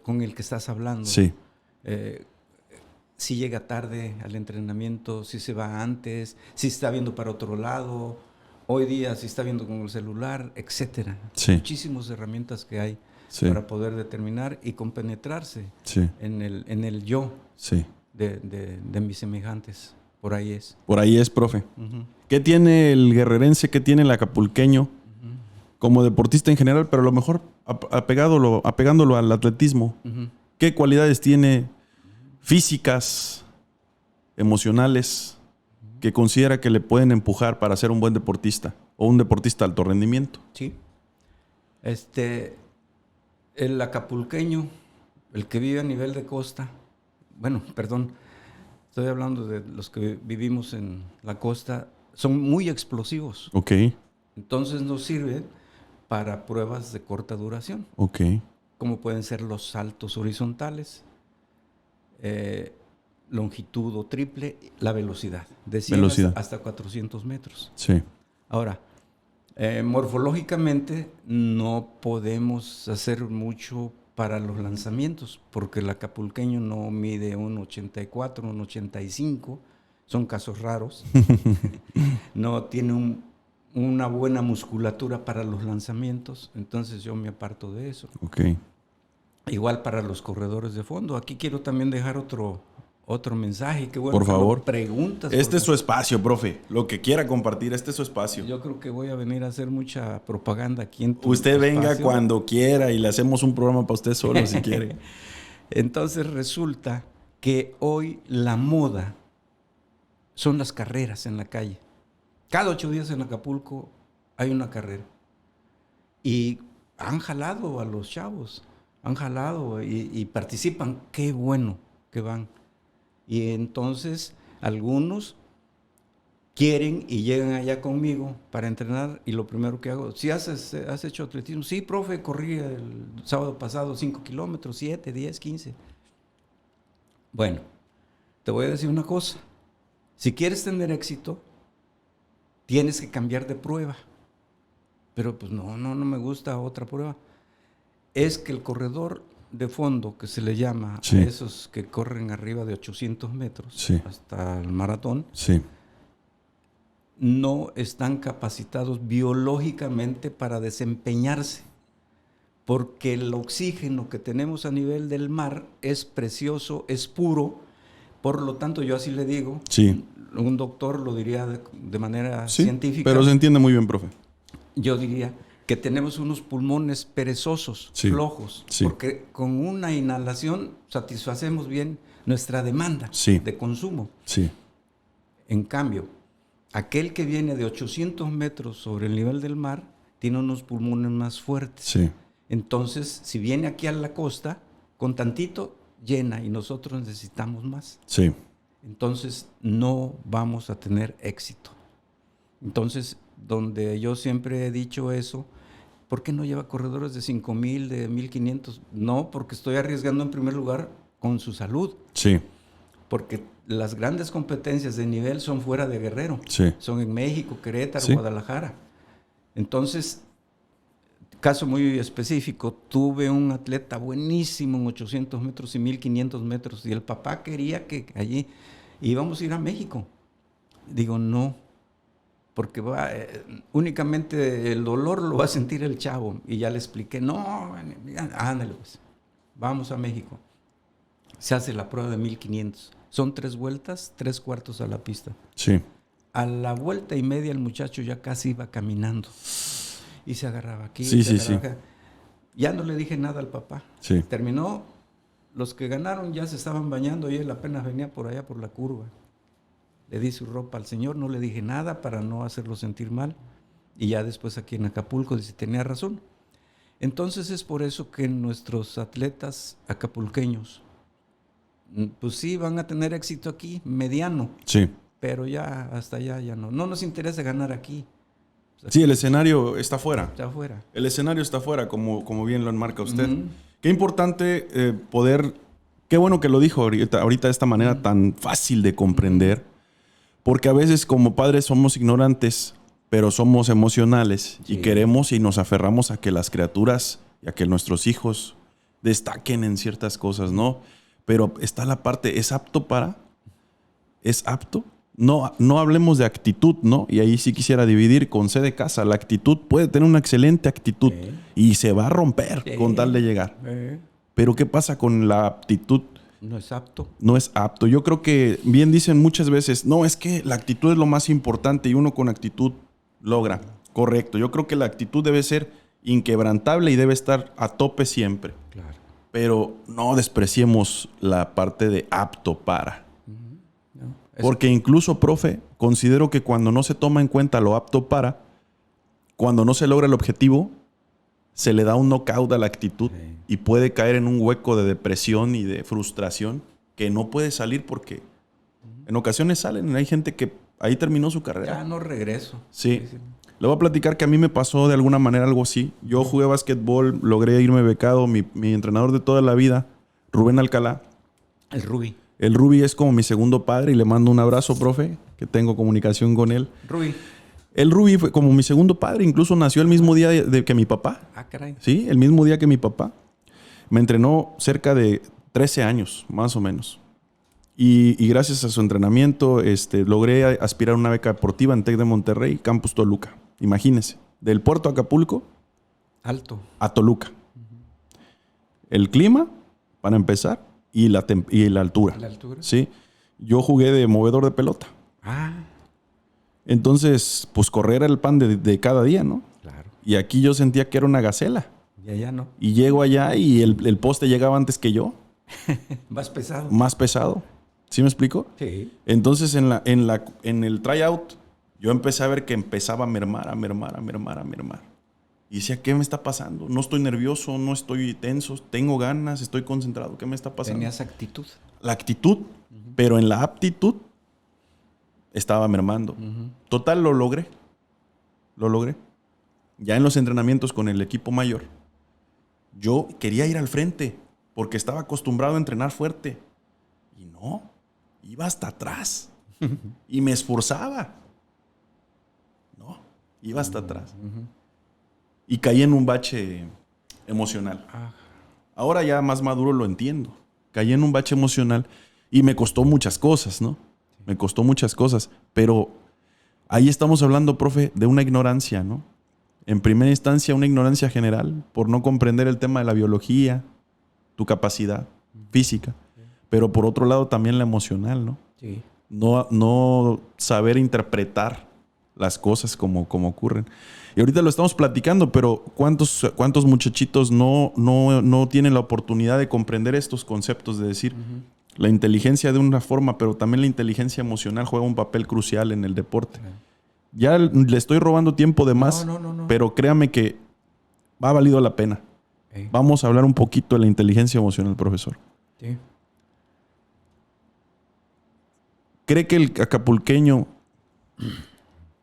con el que estás hablando. sí, Si llega tarde al entrenamiento, si se va antes, si está viendo para otro lado, hoy día si está viendo con el celular, etcétera. Sí. Muchísimas herramientas que hay sí, para poder determinar y compenetrarse sí, en el yo sí. de mis semejantes. Por ahí es. Por ahí es, profe. ¿Qué tiene el guerrerense, qué tiene el acapulqueño como deportista en general, pero a lo mejor apegándolo al atletismo? ¿Qué cualidades tiene físicas, emocionales, que considera que le pueden empujar para ser un buen deportista o un deportista de alto rendimiento? Sí. El acapulqueño, el que vive a nivel de costa, bueno, perdón, estoy hablando de los que vivimos en la costa, son muy explosivos. Ok, Entonces nos sirve para pruebas de corta duración, ok, como pueden ser los saltos horizontales, longitud o triple, la velocidad, de 100 Velocidad. hasta 400 metros. sí, Ahora, morfológicamente no podemos hacer mucho para los lanzamientos, porque el acapulqueño no mide 1,84, 1,85, son casos raros. No tiene una buena musculatura para los lanzamientos, entonces yo me aparto de eso. ok. Igual para los corredores de fondo. Aquí quiero también dejar otro mensaje. Qué bueno Por que lo favor. preguntas. Este es su espacio, profe. Lo que quiera compartir, este es su espacio. Yo creo que voy a venir a hacer mucha propaganda aquí en tu Usted venga espacio. cuando quiera y le hacemos un programa para usted solo si quiere. Entonces resulta que hoy la moda son las carreras en la calle. Cada 8 días en Acapulco hay una carrera. Y han jalado a los chavos, han jalado y participan. Qué bueno que van. Y entonces algunos quieren y llegan allá conmigo para entrenar y lo primero que hago, ¿sí has hecho atletismo? Sí, profe, corrí el sábado pasado 5 kilómetros, 7, 10, 15. Bueno, te voy a decir una cosa. Si quieres tener éxito, tienes que cambiar de prueba. Pero pues no me gusta otra prueba. Es que el corredor de fondo, que se le llama Sí. a esos que corren arriba de 800 metros Sí. hasta el maratón, Sí. no están capacitados biológicamente para desempeñarse, porque el oxígeno que tenemos a nivel del mar es precioso, es puro, por lo tanto yo así le digo, Sí. un doctor lo diría de manera Sí, científica, pero se entiende muy bien, profe. yo diría que tenemos unos pulmones perezosos, Sí, flojos, sí. porque con una inhalación satisfacemos bien nuestra demanda Sí. de consumo. Sí. En cambio, aquel que viene de 800 metros sobre el nivel del mar tiene unos pulmones más fuertes. Sí. Entonces, si viene aquí a la costa, con tantito llena y nosotros necesitamos más. Sí. Entonces, no vamos a tener éxito. Entonces, donde yo siempre he dicho eso, ¿por qué no lleva corredores de 5,000, de 1,500? No, porque estoy arriesgando en primer lugar con su salud. Sí. Porque las grandes competencias de nivel son fuera de Guerrero. Sí. Son en México, Querétaro, Sí. Guadalajara. Entonces, caso muy específico, tuve un atleta buenísimo en 800 metros y 1,500 metros y el papá quería que allí íbamos a ir a México. Digo, no, porque únicamente el dolor lo va a sentir el chavo. Y ya le expliqué, no, ándale pues, vamos a México. Se hace la prueba de 1,500. Son 3 vueltas, 3 cuartos a la pista. Sí. A la vuelta y media el muchacho ya casi iba caminando. Y se agarraba aquí. Sí, se sí, agarraba acá. Ya no le dije nada al papá. Sí. Terminó, los que ganaron ya se estaban bañando y él apenas venía por allá por la curva. Le di su ropa al señor, no le dije nada para no hacerlo sentir mal. Y ya después aquí en Acapulco dice, tenía razón. Entonces es por eso que nuestros atletas acapulqueños, pues sí, van a tener éxito aquí, mediano, Sí. pero ya hasta allá ya no. No nos interesa ganar aquí. Sí, el escenario está fuera. Está afuera. El escenario está fuera, como bien lo enmarca usted. Ujú. Qué importante poder... Qué bueno que lo dijo ahorita de esta manera tan fácil de comprender, porque a veces como padres somos ignorantes, pero somos emocionales y Sí. queremos y nos aferramos a que las criaturas y a que nuestros hijos destaquen en ciertas cosas, ¿no? Pero está la parte, ¿es apto para? ¿Es apto? No hablemos de actitud, ¿no? Y ahí sí quisiera dividir con C de casa. La actitud puede tener una excelente actitud Sí. y se va a romper Sí. con tal de llegar. Pero ¿qué pasa con la aptitud? No es apto. No es apto. Yo creo que bien dicen muchas veces, no, es que la actitud es lo más importante y uno con actitud logra. Correcto. Yo creo que la actitud debe ser inquebrantable y debe estar a tope siempre. Claro. Pero no despreciemos la parte de apto para. ¿No? Porque incluso, profe, considero que cuando no se toma en cuenta lo apto para, cuando no se logra el objetivo, se le da un knockout a la actitud Sí. y puede caer en un hueco de depresión y de frustración que no puede salir porque en ocasiones salen. Hay gente que ahí terminó su carrera. Ya no regreso. Sí. Le voy a platicar que a mí me pasó de alguna manera algo así. Yo jugué básquetbol, logré irme becado. Mi entrenador de toda la vida, Rubén Alcalá. El Rubí. El Ruby es como mi segundo padre y le mando un abrazo, profe, que tengo comunicación con él. Rubí. El Ruby fue como mi segundo padre, incluso nació el mismo día de que mi papá. Ah, caray. Sí, el mismo día que mi papá. Me entrenó cerca de 13 años, más o menos. Y gracias a su entrenamiento logré aspirar a una beca deportiva en TEC de Monterrey, Campus Toluca. Imagínense, del puerto de Acapulco Alto. a Toluca. El clima, para empezar, y la altura. La altura. Sí, yo jugué de movedor de pelota. Ah, Entonces, pues correr era el pan de cada día, ¿no? claro. Y aquí yo sentía que era una gacela. Y allá no. Y llego allá y el poste llegaba antes que yo, Más pesado. más pesado. ¿Sí me explico? Sí. Entonces, en el tryout, yo empecé a ver que empezaba a mermar. Y decía, ¿qué me está pasando? No estoy nervioso, no estoy tenso, tengo ganas, estoy concentrado. ¿Qué me está pasando? Tenías actitud. La actitud, pero en la aptitud estaba mermando. Total, lo logré. Ya en los entrenamientos con el equipo mayor, yo quería ir al frente porque estaba acostumbrado a entrenar fuerte. Y no, iba hasta atrás. Y me esforzaba. No, iba hasta atrás. Y caí en un bache emocional. Ahora ya más maduro lo entiendo. Caí en un bache emocional y me costó muchas cosas, ¿no? Me costó muchas cosas. Pero ahí estamos hablando, profe, de una ignorancia, ¿no? En primera instancia, una ignorancia general por no comprender el tema de la biología, tu capacidad física. Pero por otro lado también la emocional, ¿no? Sí. No saber interpretar las cosas como ocurren. Y ahorita lo estamos platicando, pero ¿cuántos muchachitos no tienen la oportunidad de comprender estos conceptos? De decir, la inteligencia de una forma, pero también la inteligencia emocional juega un papel crucial en el deporte. Ya le estoy robando tiempo de más, No. pero créame que ha valido la pena. Vamos a hablar un poquito de la inteligencia emocional, profesor. Sí. ¿Cree que el acapulqueño,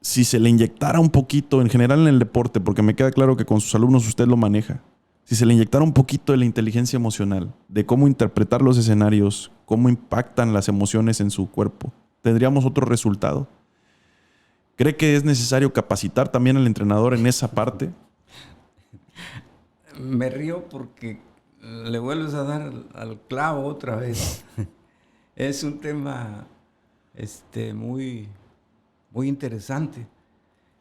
si se le inyectara un poquito, en general en el deporte, porque me queda claro que con sus alumnos usted lo maneja, si se le inyectara un poquito de la inteligencia emocional, de cómo interpretar los escenarios, cómo impactan las emociones en su cuerpo, tendríamos otro resultado? ¿Cree que es necesario capacitar también al entrenador en esa parte? Me río porque le vuelves a dar al clavo otra vez. Es un tema muy, muy interesante.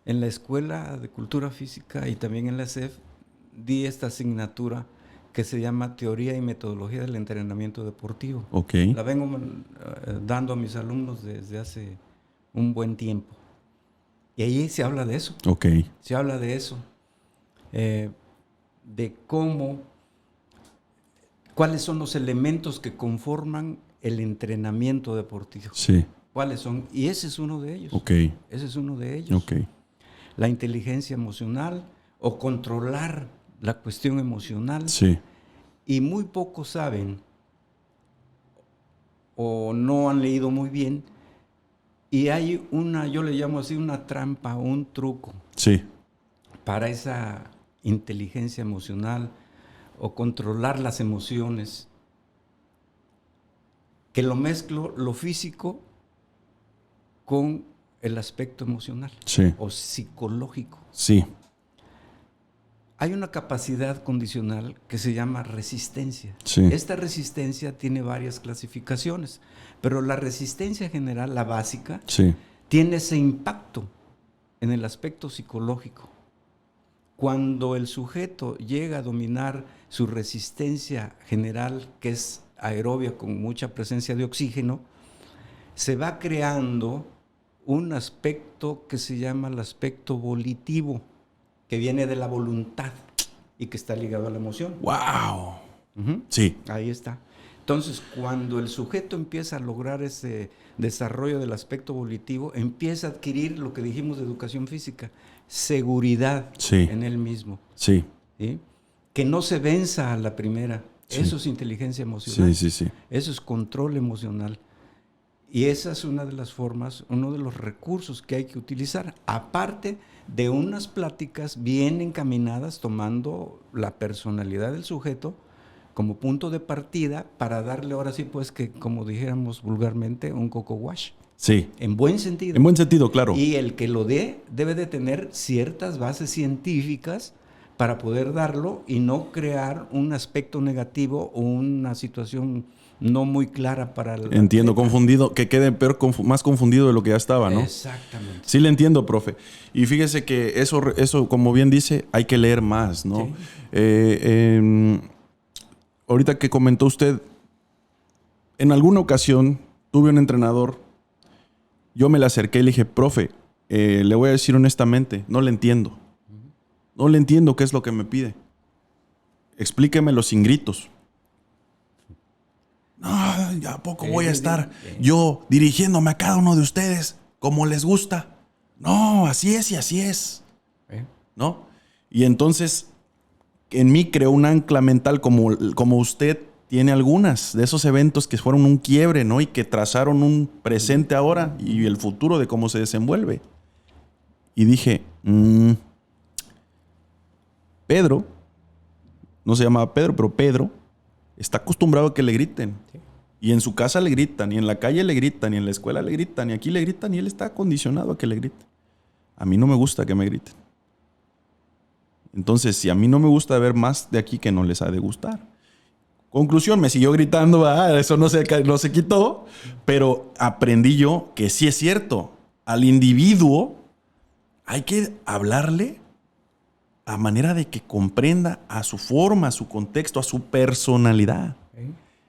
En la Escuela de Cultura Física y también en la SEF di esta asignatura que se llama Teoría y Metodología del Entrenamiento Deportivo. Okay. La vengo dando a mis alumnos desde hace un buen tiempo. Y ahí se habla de eso. Okay. Se habla de eso. De cuáles son los elementos que conforman el entrenamiento deportivo. Sí. ¿Cuáles son? Y ese es uno de ellos. Okay. Ese es uno de ellos. Okay. La inteligencia emocional o controlar la cuestión emocional. Sí. Y muy pocos saben o no han leído muy bien. Y hay yo le llamo así una trampa, un truco. Sí. Para esa inteligencia emocional o controlar las emociones, que lo mezclo lo físico con el aspecto emocional, sí, o psicológico. Sí. Hay una capacidad condicional que se llama resistencia. Sí. Esta resistencia tiene varias clasificaciones, pero la resistencia general, la básica, Sí. tiene ese impacto en el aspecto psicológico. Cuando el sujeto llega a dominar su resistencia general, que es aerobia con mucha presencia de oxígeno, se va creando un aspecto que se llama el aspecto volitivo, que viene de la voluntad y que está ligado a la emoción. ¡Wow! Uh-huh. Sí. Ahí está. Entonces, cuando el sujeto empieza a lograr ese desarrollo del aspecto volitivo, empieza a adquirir lo que dijimos de educación física, seguridad en él mismo. Sí. ¿Sí? Que no se venza a la primera. Sí. Eso es inteligencia emocional. Sí. Eso es control emocional. Y esa es una de las formas, uno de los recursos que hay que utilizar, aparte de unas pláticas bien encaminadas, tomando la personalidad del sujeto como punto de partida para darle ahora sí, pues, que como dijéramos vulgarmente, un coco wash. Sí. En buen sentido. En buen sentido, claro. Y el que lo dé debe de tener ciertas bases científicas para poder darlo y no crear un aspecto negativo o una situación no muy clara para el Entiendo, atleta. Confundido, que quede peor, más confundido de lo que ya estaba, ¿no? Exactamente. Sí le entiendo, profe. Y fíjese que eso, como bien dice, hay que leer más, ¿no? Sí. Ahorita que comentó usted, en alguna ocasión tuve un entrenador, yo me le acerqué y le dije, profe, le voy a decir honestamente, no le entiendo. No le entiendo qué es lo que me pide. Explíquemelo sin gritos. No, ¿a poco voy a estar yo dirigiéndome a cada uno de ustedes como les gusta? No, así es y así es. ¿No? Y entonces en mí creó un ancla mental como usted tiene algunas de esos eventos que fueron un quiebre, ¿no? Y que trazaron un presente ahora y el futuro de cómo se desenvuelve. Y dije, Pedro, no se llamaba Pedro, pero Pedro está acostumbrado a que le griten. Sí. Y en su casa le gritan, y en la calle le gritan, y en la escuela le gritan, y aquí le gritan, y él está condicionado a que le griten. A mí no me gusta que me griten. Entonces, si a mí no me gusta ver más de aquí, que no les ha de gustar. Conclusión, me siguió gritando, eso no se quitó, pero aprendí yo que sí es cierto. Al individuo hay que hablarle a manera de que comprenda a su forma, a su contexto, a su personalidad.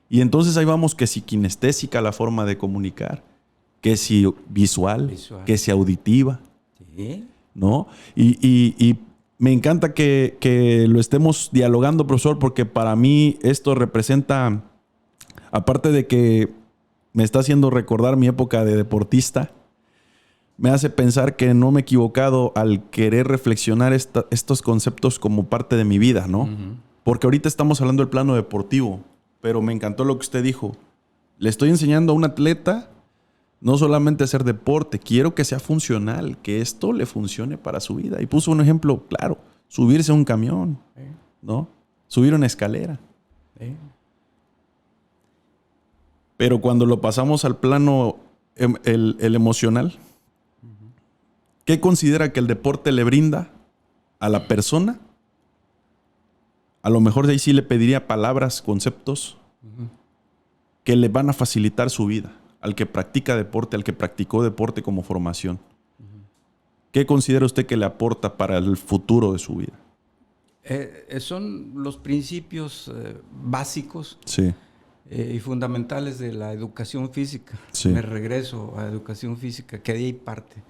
Y entonces ahí vamos, que si kinestésica la forma de comunicar, que si visual. Que si auditiva. Sí. ¿No? Y me encanta que lo estemos dialogando, profesor, porque para mí esto representa, aparte de que me está haciendo recordar mi época de deportista, me hace pensar que no me he equivocado al querer reflexionar estos conceptos como parte de mi vida, ¿no? Uh-huh. Porque ahorita estamos hablando del plano deportivo, pero me encantó lo que usted dijo. Le estoy enseñando a un atleta no solamente hacer deporte, quiero que sea funcional, que esto le funcione para su vida. Y puso un ejemplo claro, subirse a un camión, ¿no? Subir una escalera. Pero cuando lo pasamos al plano el emocional, ¿qué considera que el deporte le brinda a la persona? A lo mejor de ahí sí le pediría palabras, conceptos que le van a facilitar su vida. Al que practica deporte, al que practicó deporte como formación. ¿Qué considera usted que le aporta para el futuro de su vida? Son los principios básicos y fundamentales de la educación física. Sí. Me regreso a educación física, que de ahí parte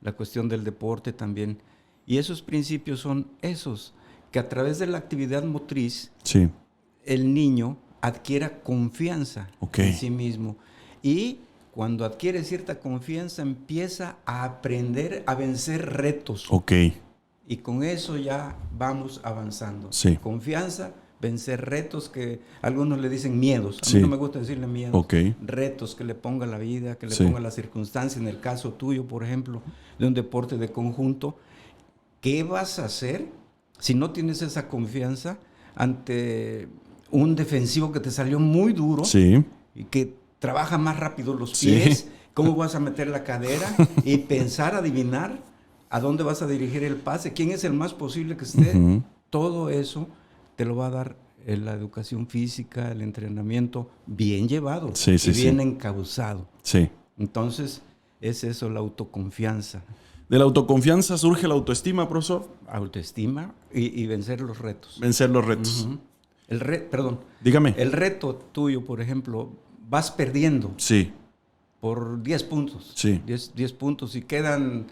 la cuestión del deporte también. Y esos principios son esos, que a través de la actividad motriz, el niño adquiera confianza en sí mismo. Y cuando adquiere cierta confianza, empieza a aprender a vencer retos. Y con eso ya vamos avanzando. Confianza, vencer retos, que algunos le dicen miedos. A mí no me gusta decirle miedos. Retos que le ponga la vida, que le ponga la circunstancia. En el caso tuyo, por ejemplo, de un deporte de conjunto, ¿qué vas a hacer si no tienes esa confianza ante un defensivo que te salió muy duro y que trabaja más rápido los pies? ¿Cómo vas a meter la cadera? Y pensar, adivinar a dónde vas a dirigir el pase, quién es el más posible que esté. Todo eso te lo va a dar la educación física, el entrenamiento bien llevado y bien encauzado. Entonces, es eso, la autoconfianza. ¿De la autoconfianza surge la autoestima, profesor? Autoestima y vencer los retos. Vencer los retos. Dígame. El reto tuyo, por ejemplo, vas perdiendo por 10 puntos. 10 puntos y quedan,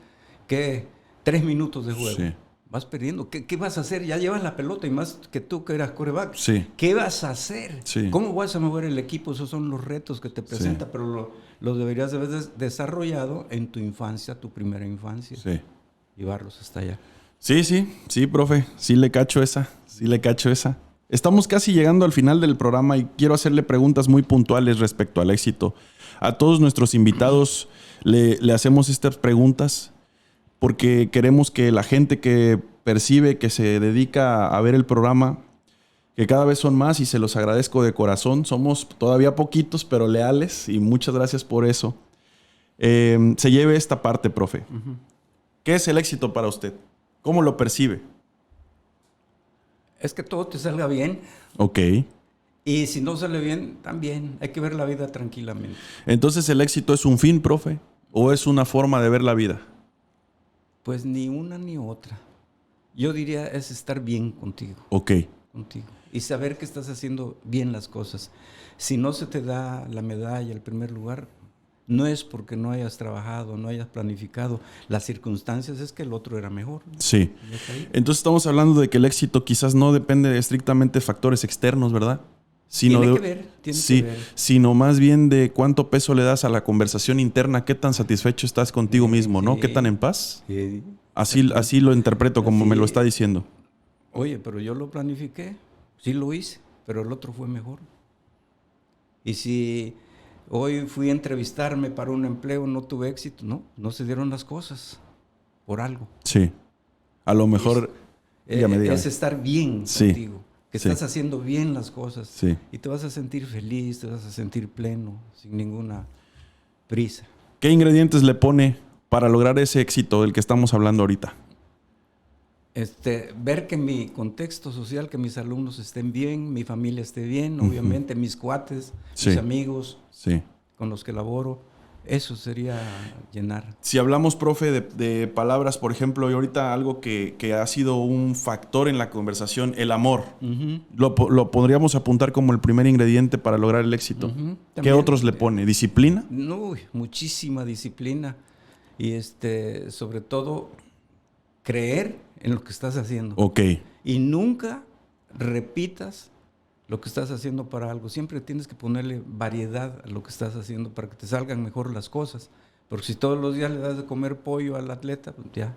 3 minutos de juego. Vas perdiendo. ¿Qué vas a hacer? Ya llevas la pelota y más que tú que eras quarterback. ¿Qué vas a hacer? ¿Cómo vas a mover el equipo? Esos son los retos que te presenta, pero los deberías haber desarrollado en tu infancia, tu primera infancia. Llevarlos hasta allá. Sí, profe. Sí le cacho esa. Estamos casi llegando al final del programa y quiero hacerle preguntas muy puntuales respecto al éxito. A todos nuestros invitados le hacemos estas preguntas porque queremos que la gente que percibe, que se dedica a ver el programa, que cada vez son más y se los agradezco de corazón. Somos todavía poquitos, pero leales y muchas gracias por eso. Se lleve esta parte, profe. ¿Qué es el éxito para usted? ¿Cómo lo percibe? Es que todo te salga bien. Y si no sale bien, también. Hay que ver la vida tranquilamente. Entonces, ¿el éxito es un fin, profe? ¿O es una forma de ver la vida? Pues ni una ni otra. Yo diría es estar bien contigo. Contigo. Y saber que estás haciendo bien las cosas. Si no se te da la medalla, el primer lugar, no es porque no hayas trabajado, no hayas planificado. Las circunstancias es que el otro era mejor, ¿no? Entonces estamos hablando de que el éxito quizás no depende estrictamente de factores externos, ¿verdad? Tiene que ver. Sino más bien de cuánto peso le das a la conversación interna, qué tan satisfecho estás contigo mismo, ¿no? ¿Qué tan en paz? Así lo interpreto como me lo está diciendo. Oye, pero yo lo planifiqué, sí lo hice, pero el otro fue mejor. Y si hoy fui a entrevistarme para un empleo, no tuve éxito, no se dieron las cosas por algo. A lo mejor... Es estar bien contigo. que Sí. estás haciendo bien las cosas. Sí. Y te vas a sentir feliz, te vas a sentir pleno, sin ninguna prisa. ¿Qué ingredientes le pone para lograr ese éxito del que estamos hablando ahorita? Ver que mi contexto social, que mis alumnos estén bien, mi familia esté bien, obviamente, mis cuates, Sí. mis amigos Sí. con los que laboro, eso sería llenar. Si hablamos, profe, de palabras, por ejemplo, y ahorita algo que ha sido un factor en la conversación, el amor. Ujú. Lo podríamos apuntar como el primer ingrediente para lograr el éxito. Ujú. ¿Qué También, otros le pone? ¿Disciplina? Uy, muchísima disciplina y sobre todo creer en lo que estás haciendo. Ok. Y nunca repitas lo que estás haciendo para algo. Siempre tienes que ponerle variedad a lo que estás haciendo para que te salgan mejor las cosas. Porque si todos los días le das de comer pollo al atleta, pues ya.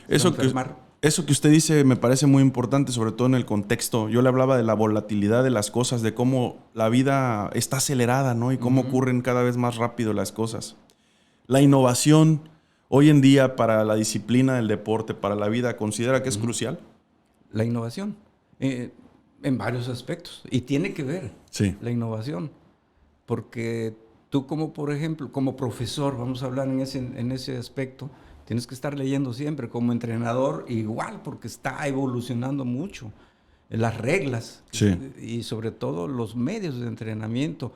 Se va a enfermar. Eso que usted dice me parece muy importante, sobre todo en el contexto. Yo le hablaba de la volatilidad de las cosas, de cómo la vida está acelerada, ¿no? Y cómo ocurren cada vez más rápido las cosas. La innovación, hoy en día, para la disciplina del deporte, para la vida, ¿considera que es crucial? La innovación, en varios aspectos. Y tiene que ver Sí. la innovación. Porque tú por ejemplo, como profesor, vamos a hablar en ese aspecto, tienes que estar leyendo siempre. Como entrenador, igual, porque está evolucionando mucho. Las reglas Sí. y sobre todo los medios de entrenamiento.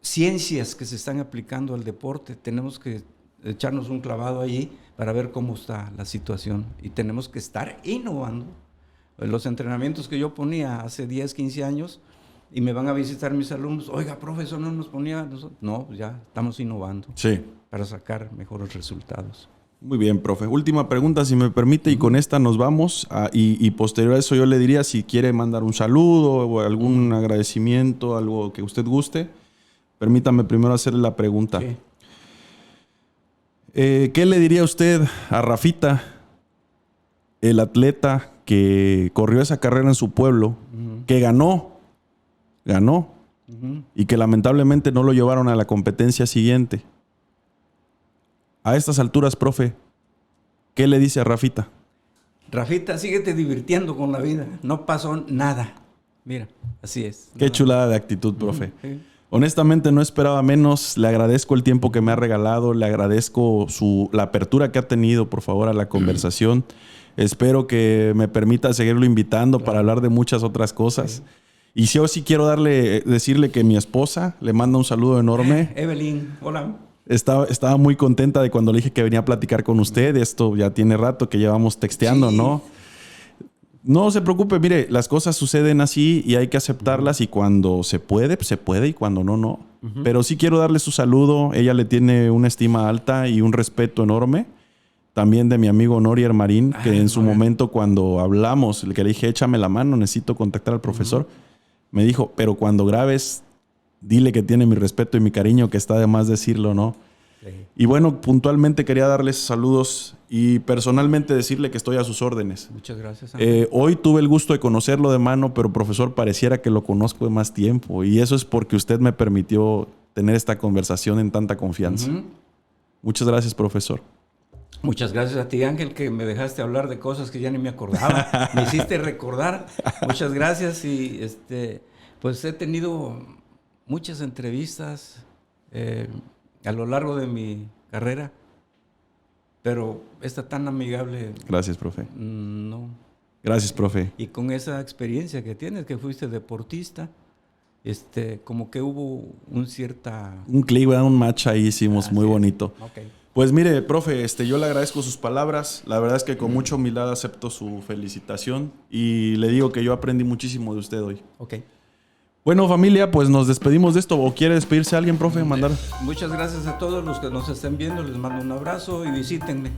Ciencias que se están aplicando al deporte. Tenemos que echarnos un clavado allí para ver cómo está la situación. Y tenemos que estar innovando. Los entrenamientos que yo ponía hace 10, 15 años, y me van a visitar mis alumnos, oiga, profesor, no nos ponía... No, pues ya estamos innovando Sí. para sacar mejores resultados. Muy bien, profe. Última pregunta, si me permite, y con esta nos vamos. Y posterior a eso yo le diría si quiere mandar un saludo o algún agradecimiento, algo que usted guste. Permítame primero hacerle la pregunta. Sí. ¿Qué le diría usted a Rafita, el atleta que corrió esa carrera en su pueblo, que ganó, y que lamentablemente no lo llevaron a la competencia siguiente? A estas alturas, profe, ¿qué le dice a Rafita? Rafita, síguete divirtiendo con la vida. No pasó nada. Mira, así es. Qué chulada de actitud, profe. Sí. Honestamente no esperaba menos. Le agradezco el tiempo que me ha regalado. Le agradezco la apertura que ha tenido, por favor, a la conversación. Espero que me permita seguirlo invitando para hablar de muchas otras cosas. Y yo sí quiero decirle que mi esposa le manda un saludo enorme. Evelyn, hola. Estaba muy contenta de cuando le dije que venía a platicar con usted. Esto ya tiene rato que llevamos texteando, Sí. ¿no? No se preocupe, mire, las cosas suceden así y hay que aceptarlas, y cuando se puede, pues se puede, y cuando no, no. Pero sí quiero darle su saludo. Ella le tiene una estima alta y un respeto enorme. También de mi amigo Norier Marín, que en su momento cuando hablamos, que le dije, échame la mano, necesito contactar al profesor, me dijo, pero cuando grabes, dile que tiene mi respeto y mi cariño, que está de más decirlo, ¿no? Sí. Y bueno, puntualmente quería darles saludos y personalmente decirle que estoy a sus órdenes. Muchas gracias. Hoy tuve el gusto de conocerlo de mano, pero profesor, pareciera que lo conozco de más tiempo, y eso es porque usted me permitió tener esta conversación en tanta confianza. Muchas gracias, profesor. Muchas gracias a ti, Ángel, que me dejaste hablar de cosas que ya ni me acordaba. Me hiciste recordar. Muchas gracias. Y pues he tenido muchas entrevistas a lo largo de mi carrera, pero esta tan amigable, Gracias, profe. no. Gracias, profe. Y con esa experiencia que tienes, que fuiste deportista, como que hubo un clic, ¿verdad? Un match ahí hicimos muy bonito. Okay. Pues mire, profe, yo le agradezco sus palabras. La verdad es que con mucha humildad acepto su felicitación y le digo que yo aprendí muchísimo de usted hoy. Ok. Bueno, familia, pues nos despedimos de esto. ¿O quiere despedirse alguien, profe? Mandar. Muchas gracias a todos los que nos estén viendo. Les mando un abrazo y visítenme.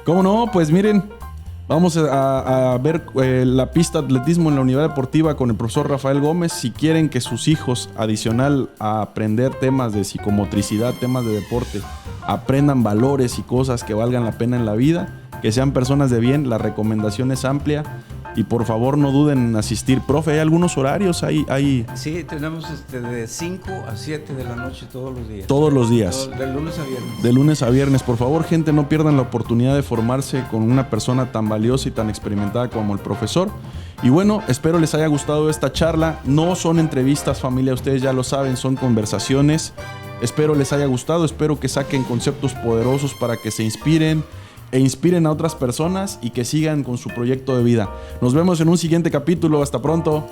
¿Cómo no? Pues miren, vamos a ver la pista de atletismo en la unidad deportiva con el profesor Rafael Gómez. Si quieren que sus hijos, adicional a aprender temas de psicomotricidad, temas de deporte, aprendan valores y cosas que valgan la pena en la vida, que sean personas de bien, la recomendación es amplia. Y por favor no duden en asistir. Profe, ¿hay algunos horarios? ¿Hay... Sí, tenemos de 5 a 7 de la noche todos los días. Todos los días. De lunes a viernes. De lunes a viernes. Por favor, gente, no pierdan la oportunidad de formarse con una persona tan valiosa y tan experimentada como el profesor. Y bueno, espero les haya gustado esta charla. No son entrevistas, familia, ustedes ya lo saben, son conversaciones. Espero les haya gustado, espero que saquen conceptos poderosos para que se inspiren e inspiren a otras personas y que sigan con su proyecto de vida. Nos vemos en un siguiente capítulo. Hasta pronto.